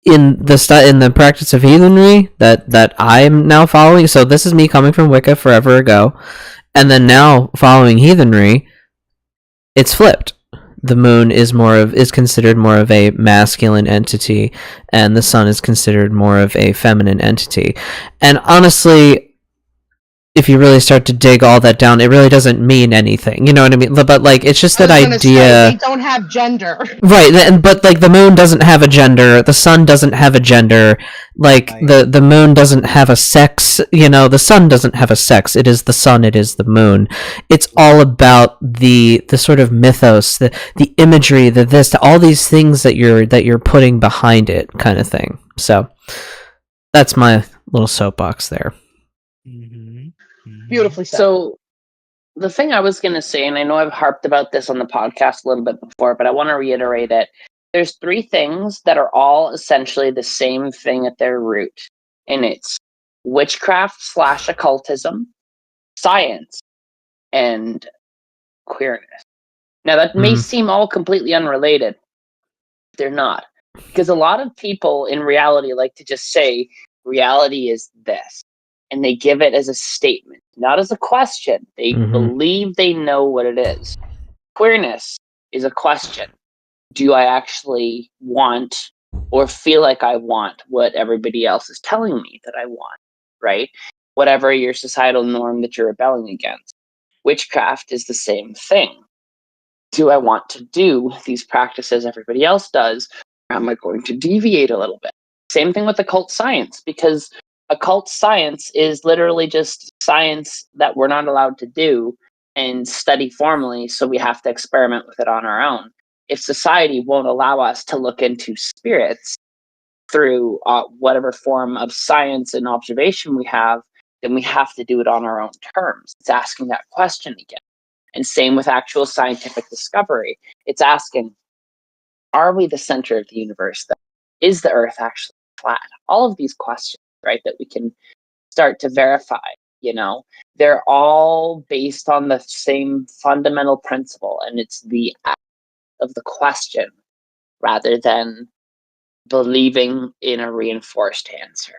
In the practice of heathenry that I'm now following, so this is me coming from Wicca forever ago, and then now following heathenry, it's flipped. The moon is considered more of a masculine entity, and the sun is considered more of a feminine entity. And honestly, if you really start to dig all that down, it really doesn't mean anything. You know what I mean? But like, it's just that idea. They don't have gender, right? But like, the moon doesn't have a gender. The sun doesn't have a gender. Like the moon doesn't have a sex. The sun doesn't have a sex. It is the sun. It is the moon. It's all about the sort of mythos, the imagery, all these things that you're putting behind it, kind of thing. So that's my little soapbox there. Beautifully said. So the thing I was going to say, and I know I've harped about this on the podcast a little bit before, but I want to reiterate it. There's 3 things that are all essentially the same thing at their root. And it's witchcraft/occultism, science, and queerness. Now that may seem all completely unrelated. They're not. Because a lot of people in reality like to just say, reality is this. and they give it as a statement, not as a question. They believe they know what it is. Queerness is a question. Do I actually want or feel like I want what everybody else is telling me that I want, right? Whatever your societal norm that you're rebelling against. Witchcraft is the same thing. Do I want to do these practices everybody else does? Or am I going to deviate a little bit? Same thing with occult science, because occult science is literally just science that we're not allowed to do and study formally, so we have to experiment with it on our own. If society won't allow us to look into spirits through whatever form of science and observation we have, then we have to do it on our own terms. It's asking that question again. And same with actual scientific discovery. It's asking, are we the center of the universe? Is the Earth actually flat? All of these questions, right, that we can start to verify, they're all based on the same fundamental principle, and it's the act of the question rather than believing in a reinforced answer.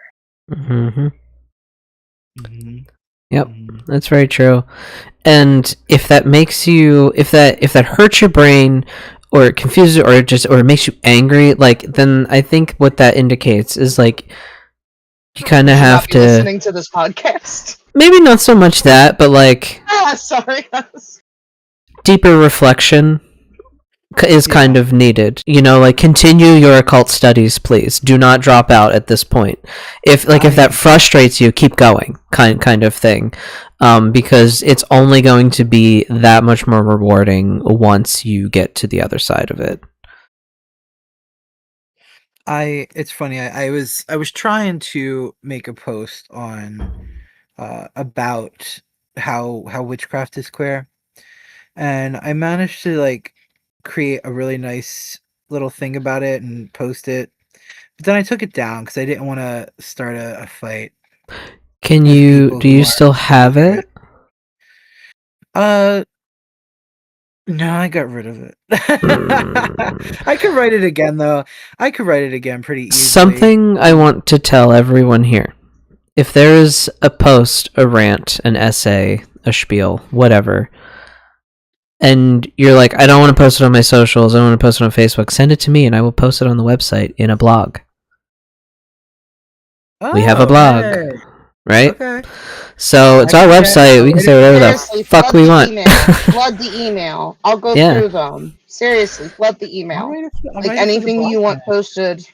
Yep, that's very true. And if that makes you, if that hurts your brain, or it confuses it, or it makes you angry, like, then I think what that indicates is, like, you kind of have to listening to this podcast. Maybe not so much that, but like, sorry, guys. Deeper reflection is kind of needed. Like, continue your occult studies, please. Do not drop out at this point. If that frustrates you, keep going, kind of thing. Because it's only going to be that much more rewarding once you get to the other side of it. It's funny. I was trying to make a post on about how witchcraft is queer, and I managed to create a really nice little thing about it and post it, but then I took it down because I didn't want to start a fight. Do you still have it? No, I got rid of it. I could write it again, though. I could write it again pretty easily. Something I want to tell everyone here. If there is a post, a rant, an essay, a spiel, whatever, and you're like, I don't want to post it on my socials, I don't want to post it on Facebook, send it to me and I will post it on the website in a blog. We have a blog. Hey. Right? Okay. So it's our website. We can say whatever the fuck we want. Flood the email. I'll go through them. Seriously, flood the email. Anything you want posted.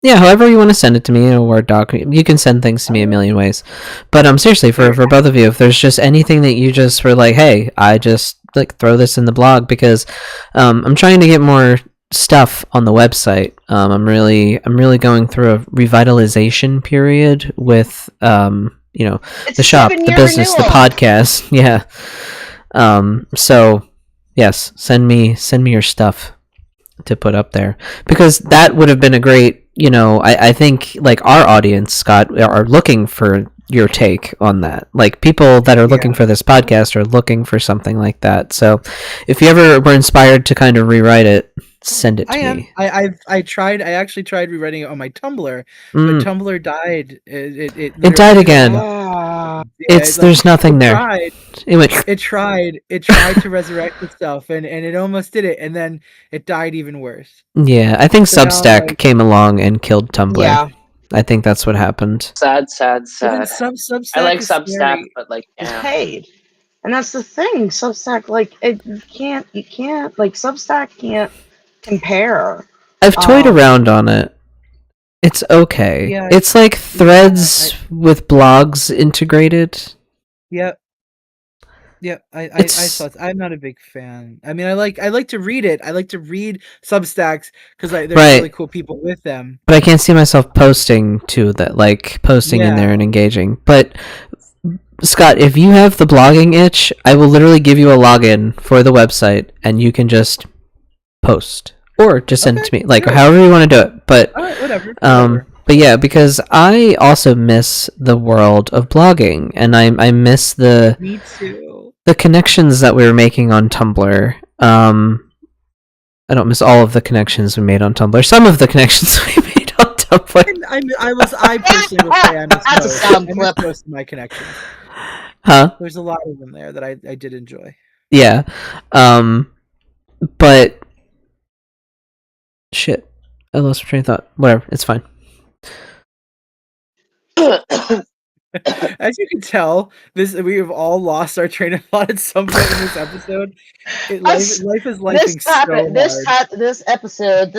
Yeah, however you want to send it to me in a Word doc. You can send things to me a million ways. But seriously, for both of you, if there's just anything that you just were like, hey, I just throw this in the blog, because I'm trying to get more stuff on the website. I'm really going through a revitalization period with the shop, the business, the podcast. Yeah. So yes, send me your stuff to put up there, because that would have been a great, I think our audience, Scott, are looking for your take on that. People that are looking for this podcast are looking for something like that. So if you ever were inspired to kind of rewrite it, send it to me. I actually tried rewriting it on my Tumblr, but Tumblr died. It died again. There's nothing there. It tried to resurrect itself, and it almost did it, and then it died even worse. Yeah, I think Substack came along and killed Tumblr. Yeah. I think that's what happened. Sad. Substack I like Substack, but it's paid, and that's the thing. Substack, you can't Substack can't compare. I've toyed around on it. It's okay. Yeah, it's like Threads with blogs integrated. Yep. Yeah, I saw. I'm not a big fan. I mean, I like to read it. I like to read Substacks because there's really cool people with them. But I can't see myself posting to that, posting in there and engaging. But Scott, if you have the blogging itch, I will literally give you a login for the website, and you can just post or just send it to me, however you want to do it. But whatever. But yeah, because I also miss the world of blogging, and I miss Me too. The connections that we were making on Tumblr. I don't miss all of the connections we made on Tumblr. Some of the connections we made I personally will say I miss That's a most. sound I miss clip. most of my connections. Huh? There's a lot of them there that I did enjoy. Yeah. But shit. I lost my train of thought. Whatever, it's fine. As you can tell, we have all lost our train of thought at some point in this episode. Life is lifing so hard. This episode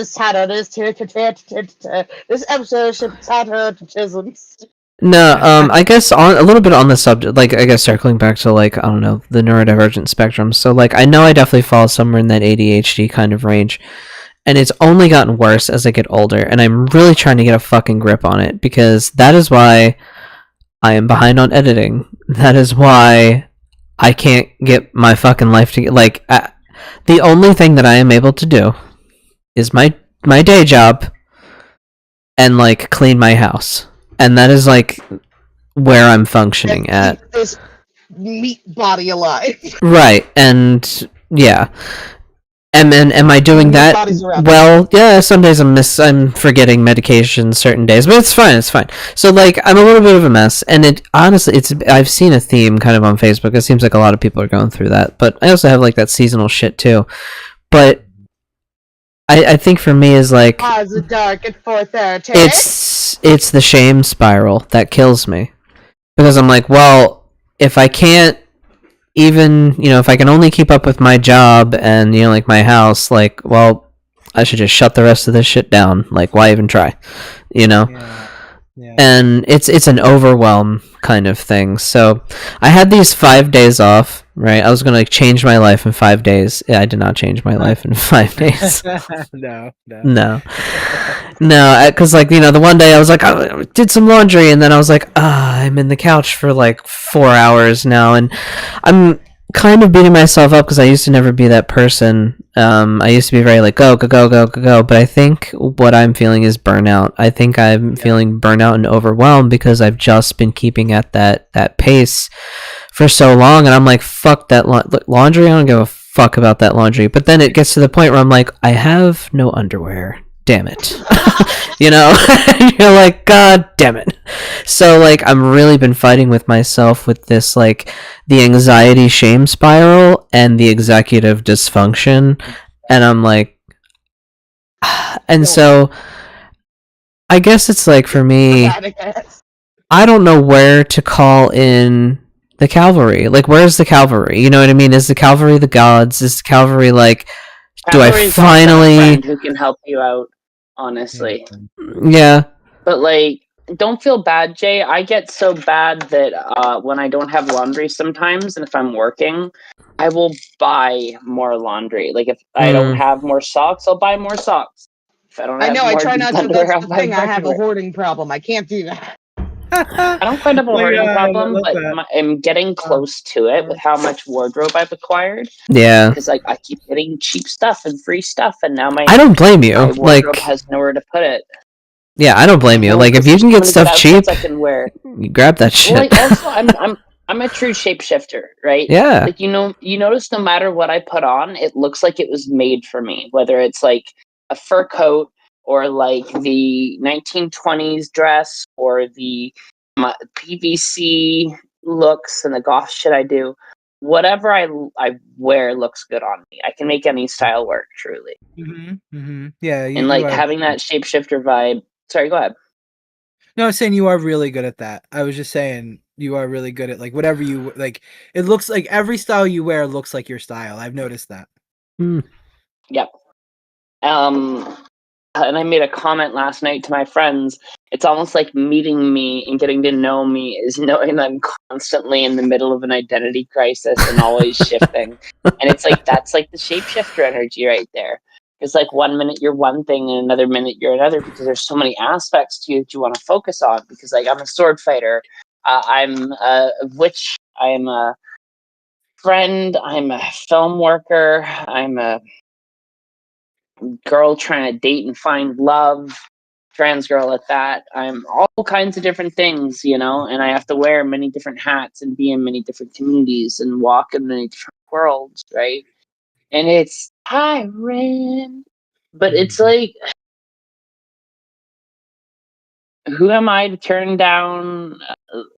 should be titled Chisms. No, I guess a little bit on the subject, like, I guess circling back to, like, I don't know, the neurodivergent spectrum. So, like, I know I definitely fall somewhere in that ADHD kind of range, and it's only gotten worse as I get older, and I'm really trying to get a fucking grip on it, because that is why I am behind on editing. That is why I can't get my fucking life to like, the only thing that I am able to do is my day job and, like, clean my house. And that is, like, where I'm functioning at. Keep this meat body alive. Right, and yeah. And then, am I doing that? Well, yeah, some days I'm forgetting medication certain days, but it's fine, So, like, I'm a little bit of a mess, and it, honestly, I've seen a theme kind of on Facebook. It seems like a lot of people are going through that, but I also have, like, that seasonal shit, too. But I think for me is, like, It's dark at 4:30. it's the shame spiral that kills me. Because I'm like, well, if I can't even, if I can only keep up with my job and, like, my house, like, well, I should just shut the rest of this shit down. Like, why even try? Yeah. And it's an overwhelm kind of thing. So I had these 5 days off, right? I was going to, like, change my life in 5 days. Yeah, I did not change my life in 5 days. No. Because, like, the one day I was like, I did some laundry, and then I was like, I'm in the couch for, like, 4 hours now, and I'm kind of beating myself up because I used to never be that person. I used to be very, like, go, but I think what I'm feeling is burnout. I think I'm feeling burnout and overwhelmed because I've just been keeping at that pace for so long, and I'm like, fuck that laundry, I don't give a fuck about that laundry. But then it gets to the point where I'm like, I have no underwear. Damn it. You're like, god damn it. So, like, I'm really been fighting with myself with this, like, the anxiety shame spiral and the executive dysfunction, and I'm like, and so I guess it's like, for me, I don't know where to call in the cavalry. Like, where's the cavalry? You know what I mean? Is the cavalry the gods? Is the cavalry, like, do I finally who can help you out? Honestly. Yeah. But, like, don't feel bad, Jay. I get so bad that when I don't have laundry sometimes, and if I'm working, I will buy more laundry. Like, if I don't have more socks, I'll buy more socks. If I don't have more I try not to. underwear, That's the thing. I have a hoarding problem. I can't do that. I don't quite have a hoarding problem, but I'm getting close to it with how much wardrobe I've acquired. Yeah. Because, like, I keep getting cheap stuff and free stuff, and now I don't blame you. my wardrobe has nowhere to put it. Yeah, I don't blame you. Like, if you can get stuff cheap, I can wear. You grab that shit. Well, like, also, I'm a true shapeshifter, right? Yeah. Like, you notice no matter what I put on, it looks like it was made for me. Whether it's, like, a fur coat, or, like, the 1920s dress, or the PVC looks and the goth shit I do. Whatever I wear looks good on me. I can make any style work, truly. Yeah, and, like, having that shapeshifter vibe. Sorry, go ahead. No, I was saying you are really good at that. I was just saying you are really good at, like, whatever you like. It looks like every style you wear looks like your style. I've noticed that. Yep. And I made a comment last night to my friends. It's almost like meeting me and getting to know me is knowing I'm constantly in the middle of an identity crisis and always shifting. And it's like, that's like the shapeshifter energy right there. It's like 1 minute you're one thing and another minute you're another, because there's so many aspects to you that you want to focus on. Because, like, I'm a sword fighter. I'm a witch. I'm a friend. I'm a film worker. I'm a girl trying to date and find love, trans girl at that. I'm all kinds of different things, and I have to wear many different hats and be in many different communities and walk in many different worlds, right? And it's tiring, but it's like, who am I to turn down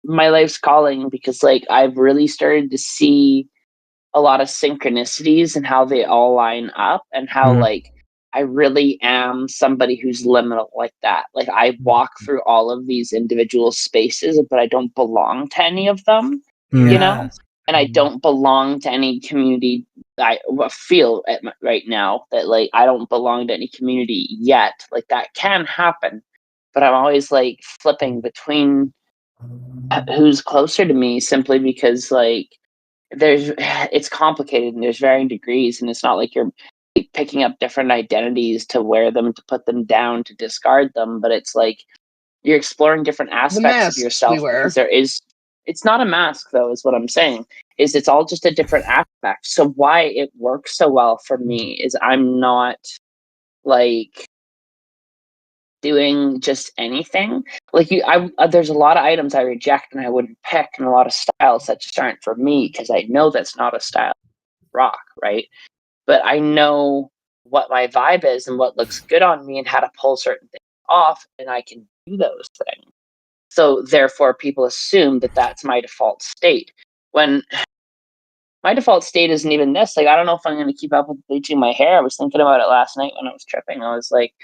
my life's calling? Because like I've really started to see a lot of synchronicities and how they all line up, and how like I really am somebody who's liminal like that. Like I walk through all of these individual spaces, but I don't belong to any of them, you know? And I don't belong to any community. I feel right now that like I don't belong to any community yet. Like that can happen, but I'm always like flipping between who's closer to me, simply because like it's complicated and there's varying degrees, and it's not like you're picking up different identities to wear them, to put them down, to discard them, but it's like you're exploring different The aspects of masks yourself, we wear. because it's not a mask though, is what I'm saying, is it's all just a different aspect. So why it works so well for me is I'm not like doing just anything. Like there's a lot of items I reject and I wouldn't pick, and a lot of styles that just aren't for me, because I know that's not a style rock, right? But I know what my vibe is and what looks good on me and how to pull certain things off, and I can do those things. So therefore people assume that that's my default state, when my default state isn't even this. Like I don't know if I'm going to keep up with bleaching my hair. I was thinking about it last night when I was tripping. I was like,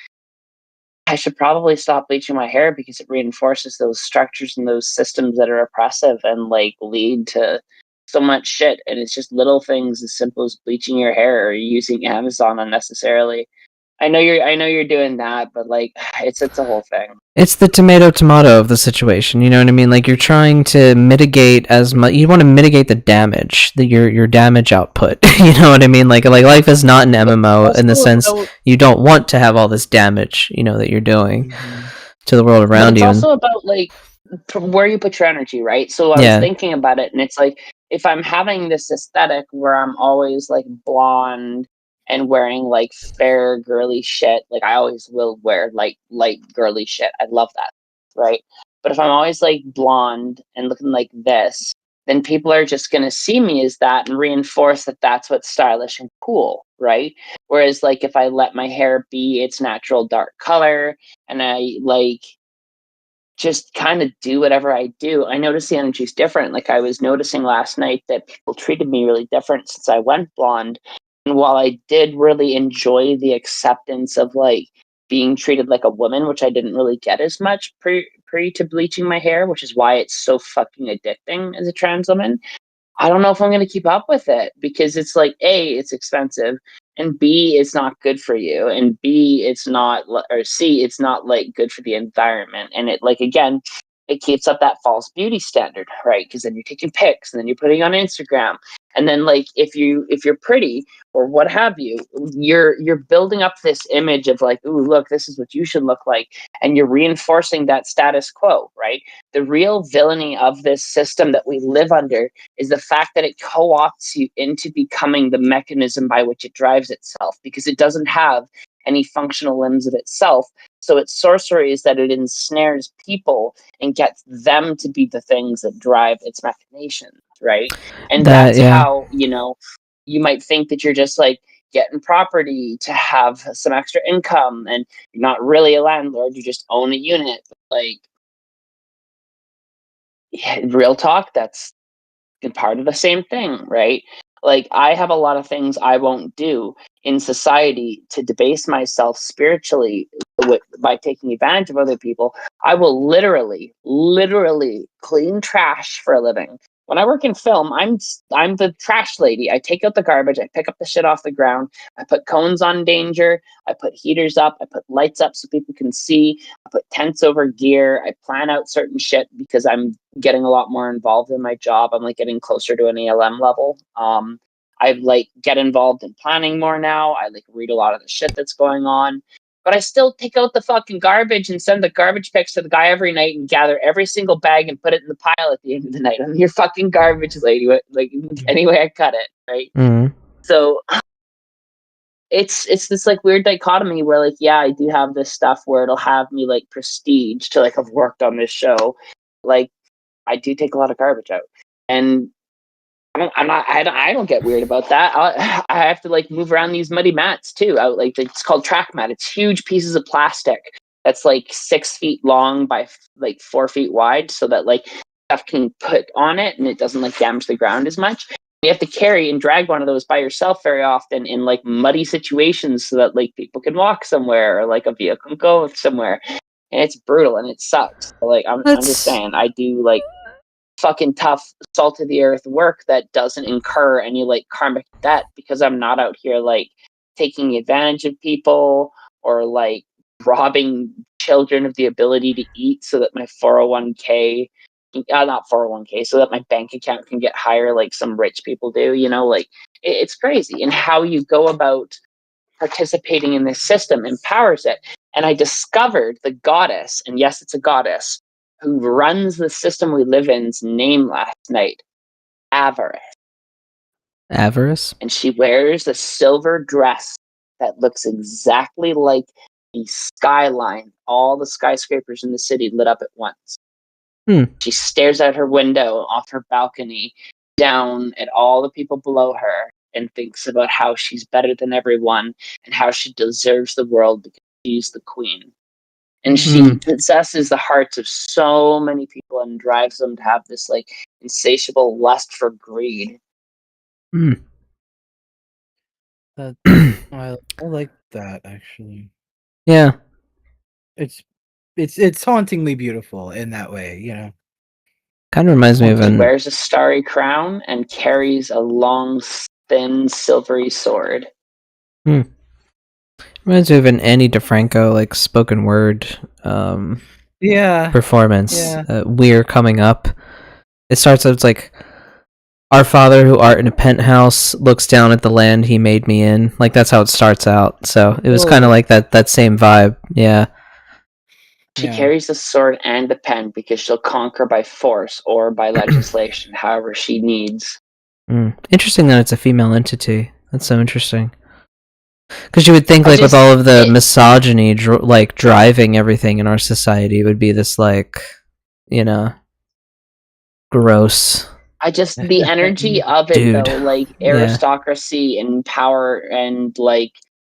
I should probably stop bleaching my hair, because it reinforces those structures and those systems that are oppressive and like lead to so much shit. And it's just little things as simple as bleaching your hair or using Amazon unnecessarily. I know you're doing that, but like it's a whole thing. It's the tomato of the situation, you know what I mean? Like you're trying to mitigate as much. You want to mitigate the damage, your damage output. You know what I mean? Like life is not an MMO in the sense you don't want to have all this damage, you know, that you're doing to the world around you. But it's also about like where you put your energy, right? So I was thinking about it, and it's like if I'm having this aesthetic where I'm always like blonde and wearing like fair girly shit, like I always will wear like light girly shit. I love that, right? But if I'm always like blonde and looking like this, then people are just going to see me as that and reinforce that that's what's stylish and cool, right? Whereas like if I let my hair be its natural dark color and I like just kind of do whatever I do, I notice the energy is different. Like I was noticing last night that people treated me really different since I went blonde. And while I did really enjoy the acceptance of like being treated like a woman, which I didn't really get as much pre to bleaching my hair, which is why it's so fucking addicting as a trans woman, I don't know if I'm going to keep up with it, because it's like, A, it's expensive, and B, it's not good for you, and B, it's not, or C, it's not like good for the environment. And it like, again, it keeps up that false beauty standard, right? Because then you're taking pics and then you're putting on Instagram. And then like, if you're pretty or what have you, you're building up this image of like, ooh, look, this is what you should look like. And you're reinforcing that status quo, right? The real villainy of this system that we live under is the fact that it co-opts you into becoming the mechanism by which it drives itself, because it doesn't have any functional limbs of itself. So its sorcery is that it ensnares people and gets them to be the things that drive its machinations, right? And that's how, you know, you might think that you're just like getting property to have some extra income, and you're not really a landlord, you just own a unit. Like, yeah, real talk, that's part of the same thing, right? Like I have a lot of things I won't do in society to debase myself spiritually by taking advantage of other people. I will literally clean trash for a living. When I work in film, I'm the trash lady. I take out the garbage, I pick up the shit off the ground, I put cones on danger, I put heaters up, I put lights up so people can see, I put tents over gear, I plan out certain shit because I'm getting a lot more involved in my job. I'm like getting closer to an ALM level. I like get involved in planning more now. I like read a lot of the shit that's going on. But I still take out the fucking garbage and send the garbage picks to the guy every night and gather every single bag and put it in the pile at the end of the night. I'm your fucking garbage lady. Like anyway I cut it, right? Mm-hmm. So it's this like weird dichotomy where like, yeah, I do have this stuff where it'll have me like prestige to like have worked on this show. Like I do take a lot of garbage out, and I don't get weird about that. I have to like move around these muddy mats too. Like it's called track mat. It's huge pieces of plastic that's like 6 feet long by like 4 feet wide, so that like stuff can put on it and it doesn't like damage the ground as much. You have to carry and drag one of those by yourself very often in like muddy situations so that like people can walk somewhere or like a vehicle can go somewhere. And it's brutal and it sucks. Like I'm just saying, I do like fucking tough salt of the earth work that doesn't incur any like karmic debt, because I'm not out here like taking advantage of people or like robbing children of the ability to eat so that my 401k not 401k, so that my bank account can get higher like some rich people do, you know, like it's crazy. And how you go about participating in this system empowers it. And I discovered the goddess, and yes, it's a goddess, who runs the system we live in's name last night. Avarice. Avarice? And she wears a silver dress that looks exactly like the skyline, all the skyscrapers in the city lit up at once. She stares out her window off her balcony down at all the people below her and thinks about how she's better than everyone and how she deserves the world because she's the queen. And she possesses the hearts of so many people and drives them to have this like insatiable lust for greed. I like that, actually. Yeah. It's hauntingly beautiful in that way, you know. Kind of reminds me of She wears a starry crown and carries a long, thin, silvery sword. Reminds me of an Annie DeFranco like spoken word performance. Yeah. We're coming up. It starts out, it's like, our Father who art in a penthouse looks down at the land he made me in. Like, that's how it starts out. So it was kind of like that same vibe. Yeah. She carries a sword and a pen because she'll conquer by force or by legislation, however she needs. Interesting that it's a female entity. That's so interesting. Because you would think, like, with all of the misogyny, like, driving everything in our society, it would be this, like, you know, gross. The energy of it, though, like, aristocracy and power and, like,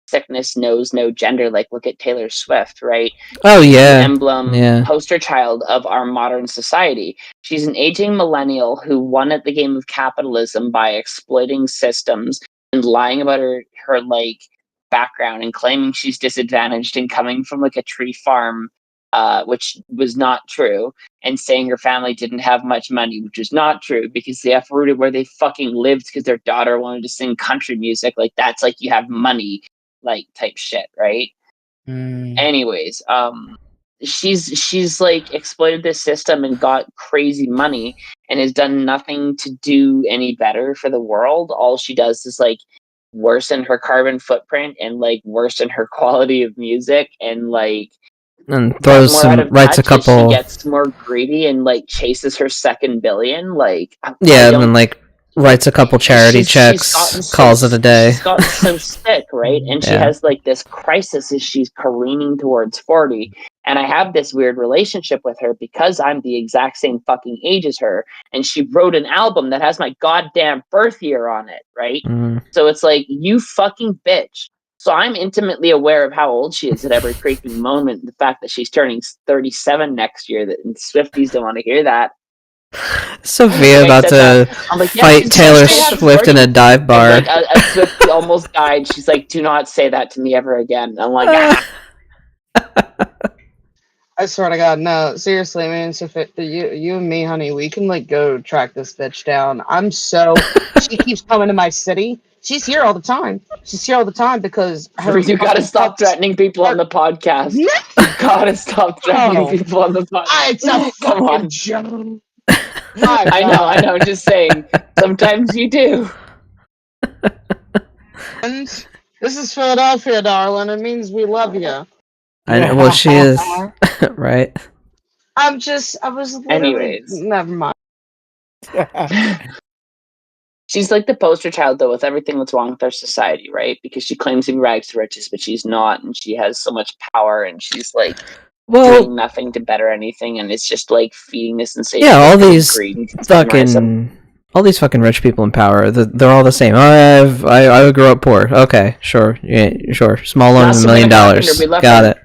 sickness knows no gender. Like, look at Taylor Swift, right? Oh, yeah. The emblem, poster child of our modern society. She's an aging millennial who won at the game of capitalism by exploiting systems and lying about her like, background and claiming she's disadvantaged and coming from, like, a tree farm, which was not true, and saying her family didn't have much money, which was not true, because they uprooted where they fucking lived because their daughter wanted to sing country music. Like, that's like you have money, like, type shit, right? Anyways, she's like exploited this system and got crazy money and has done nothing to do any better for the world. All she does is like worsen her carbon footprint and like worsen her quality of music and like writes a couple. She gets more greedy and like chases her second billion. Like, yeah, and then like writes a couple charity checks, calls it a day. She's gotten so sick, right? And she has like this crisis as she's careening towards 40. And I have this weird relationship with her because I'm the exact same fucking age as her. And she wrote an album that has my goddamn birth year on it, right? So it's like, you fucking bitch. So I'm intimately aware of how old she is at every freaking moment. The fact that she's turning 37 next year, that Swifties don't want to hear that. Sophia about to fight Taylor Swift in a dive bar. Like, a Swiftie almost died. She's like, do not say that to me ever again. I'm like, I swear to God, no. Seriously, man. You and me, honey, we can like go track this bitch down. She keeps coming to my city. She's here all the time. Because you gotta stop threatening people on the podcast. You gotta stop threatening people on the podcast. It's a fucking joke. I know. Just saying. Sometimes you do. And this is Philadelphia, darling. It means we love you. I know. Well, she is right. Anyways, never mind. She's like the poster child, though, with everything that's wrong with our society, right? Because she claims to be rags to riches, but she's not, and she has so much power, and she's like doing nothing to better anything, and it's just like feeding this insatiable all these fucking rich people in power. They're all the same. I would grow up poor. Okay, sure, yeah, sure. Small loan of $1 million. Got it.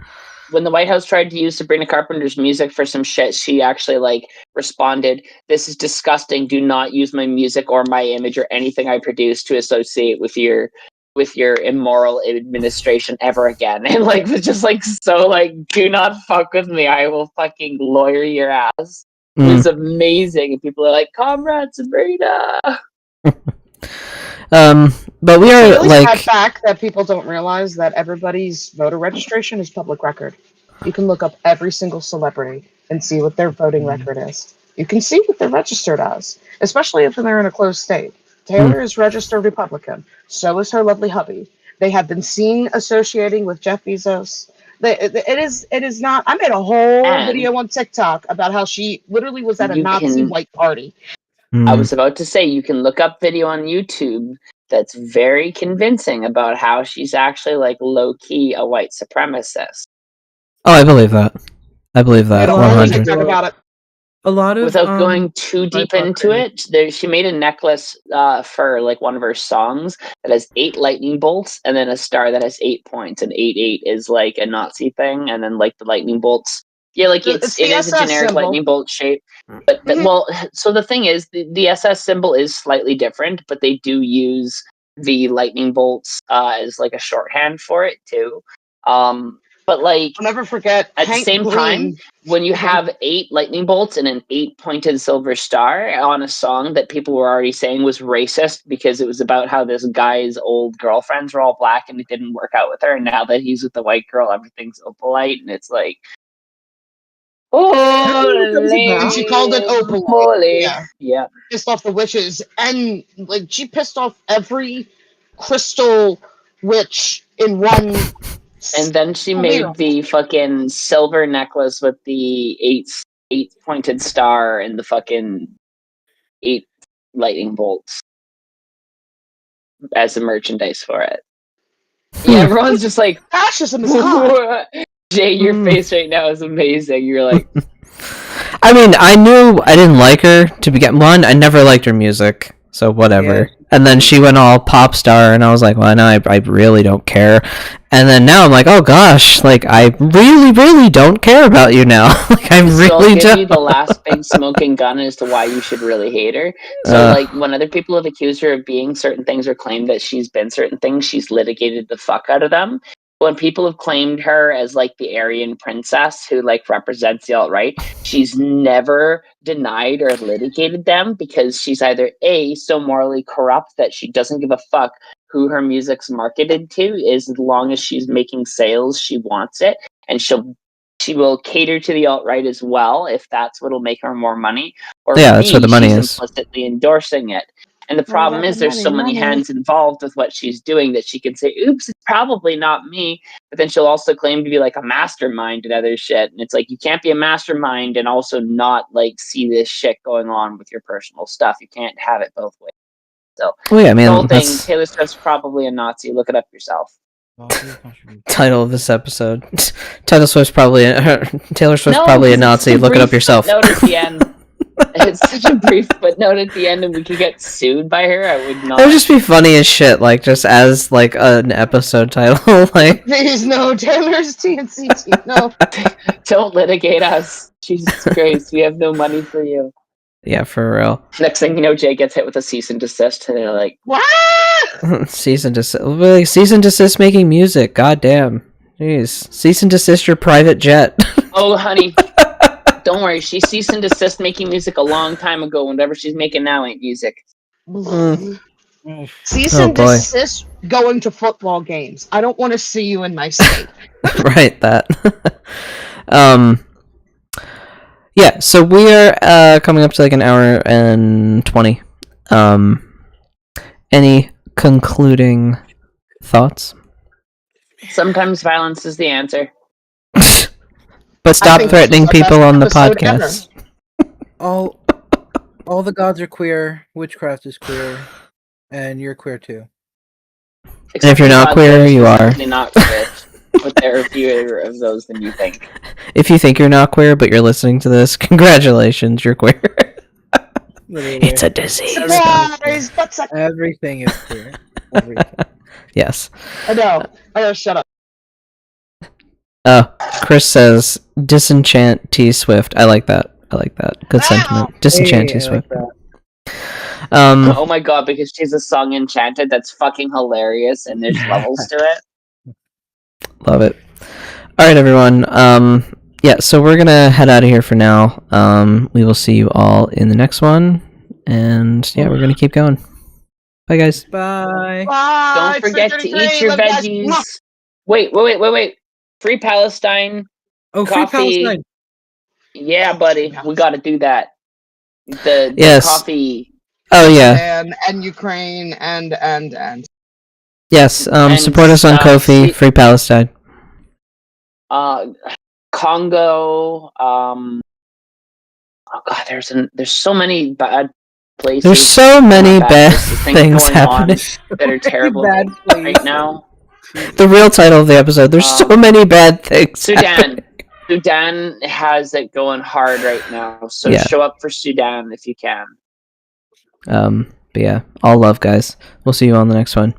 when the White House tried to use Sabrina Carpenter's music for some shit, she actually like responded, "This is disgusting. Do not use my music or my image or anything I produce to associate with your immoral administration ever again." And like was just like so like, do not fuck with me. I will fucking lawyer your ass. It was amazing. And people are like, "Comrade Sabrina." But we are really like sad fact that people don't realize that everybody's voter registration is public record. You can look up every single celebrity and see what their voting record is. You can see what they're registered as, especially if they're in a closed state. Taylor is registered Republican. So is her lovely hubby. They have been seen associating with Jeff Bezos. It is not. I made a whole video on TikTok about how she literally was at a Nazi white party. I was about to say, you can look up video on YouTube that's very convincing about how she's actually like low key a white supremacist. Oh, I believe that. I believe that. I 100. TikTok about it. A lot of Without going too deep into it, she made a necklace for like one of her songs that has 8 lightning bolts and then a star that has 8 points, and 8 is like a Nazi thing, and then like the lightning bolts. Yeah, like it is a generic symbol. Lightning bolt shape. But well, so the thing is, the SS symbol is slightly different, but they do use the lightning bolts as like a shorthand for it too. But like, I'll never forget. At the same time, when you have 8 lightning bolts and an 8-pointed silver star on a song that people were already saying was racist because it was about how this guy's old girlfriends were all black and it didn't work out with her, and now that he's with the white girl, everything's so polite, and it's like, and she called it Opal. Yeah. Pissed off the witches, and like she pissed off every crystal witch in one. And then she made the fucking silver necklace with the 8-pointed star and the fucking 8 lightning bolts as the merchandise for it. Yeah, everyone's just like, fascism is hot. Jay, your face right now is amazing. You're like, I mean, I knew I didn't like her to begin. One, I never liked her music, so whatever. Yeah. And then she went all pop star, and I was like, well, no, I really don't care. And then now I'm like, oh gosh, like I really, really don't care about you now. Like I really I'll give don't. you the last big smoking gun as to why you should really hate her. So like when other people have accused her of being certain things or claimed that she's been certain things, she's litigated the fuck out of them. When people have claimed her as like the Aryan princess who like represents the alt-right, she's never denied or litigated them because she's either A, so morally corrupt that she doesn't give a fuck who her music's marketed to, as long as she's making sales, she wants it, and she will cater to the alt-right as well if that's what'll make her more money. Or yeah, that's where the money she's is. Implicitly endorsing it. And the problem is there's so many hands involved with what she's doing that she can say, oops, it's probably not me. But then she'll also claim to be like a mastermind and other shit. And it's like, you can't be a mastermind and also not like see this shit going on with your personal stuff. You can't have it both ways. So well, yeah, I mean, the whole thing, Taylor Swift's probably a Nazi. Look it up yourself. Title of this episode. Taylor Swift's probably a Nazi. Look it up yourself. Note at the end. It's such a brief footnote at the end, and we could get sued by her. I would not. It would just be funny as shit, like just as like an episode title. Like, please no, Taylor's TNCT. No, don't litigate us. Jesus Christ, we have no money for you. Yeah, for real. Next thing you know, Jay gets hit with a cease and desist, and they're like, "What?" Cease and desist. Like, cease and desist making music. God damn. Jeez. Cease and desist your private jet. Oh, honey. Don't worry, she ceased and desist making music a long time ago. Whatever she's making now ain't music. Cease and desist going to football games. I don't want to see you in my state. Right, that. Yeah, so we are coming up to like an hour and 20. Any concluding thoughts? Sometimes violence is the answer. But stop threatening people on the podcast. All the gods are queer. Witchcraft is queer, and you're queer too. And if you're not queer, you are. Not queer, but there are fewer of those than you think. If you think you're not queer, but you're listening to this, congratulations, you're queer. It's a disease. Surprise! Everything is queer. Everything. Yes. I know. I gotta shut up. Chris says disenchant T Swift. I like that. Good sentiment. Disenchant T Swift. Oh my god, because she's a song enchanted that's fucking hilarious and there's levels to it. Love it. Alright, everyone. Yeah, so we're gonna head out of here for now. We will see you all in the next one. And yeah, we're gonna keep going. Bye, guys. Bye. Don't forget to eat your veggies. Wait. Free Palestine. Oh, coffee. Free Palestine. Yeah, buddy. We gotta do that. The Yes. coffee. Oh yeah. And Ukraine and. Yes. Support us on Ko-fi. Free Palestine. Congo. Oh god, there's so many bad places. There's so many bad things happening that are terrible right now. The real title of the episode. There's so many bad things. Sudan has it going hard right now. So show up for Sudan if you can. But yeah, all love, guys. We'll see you on the next one.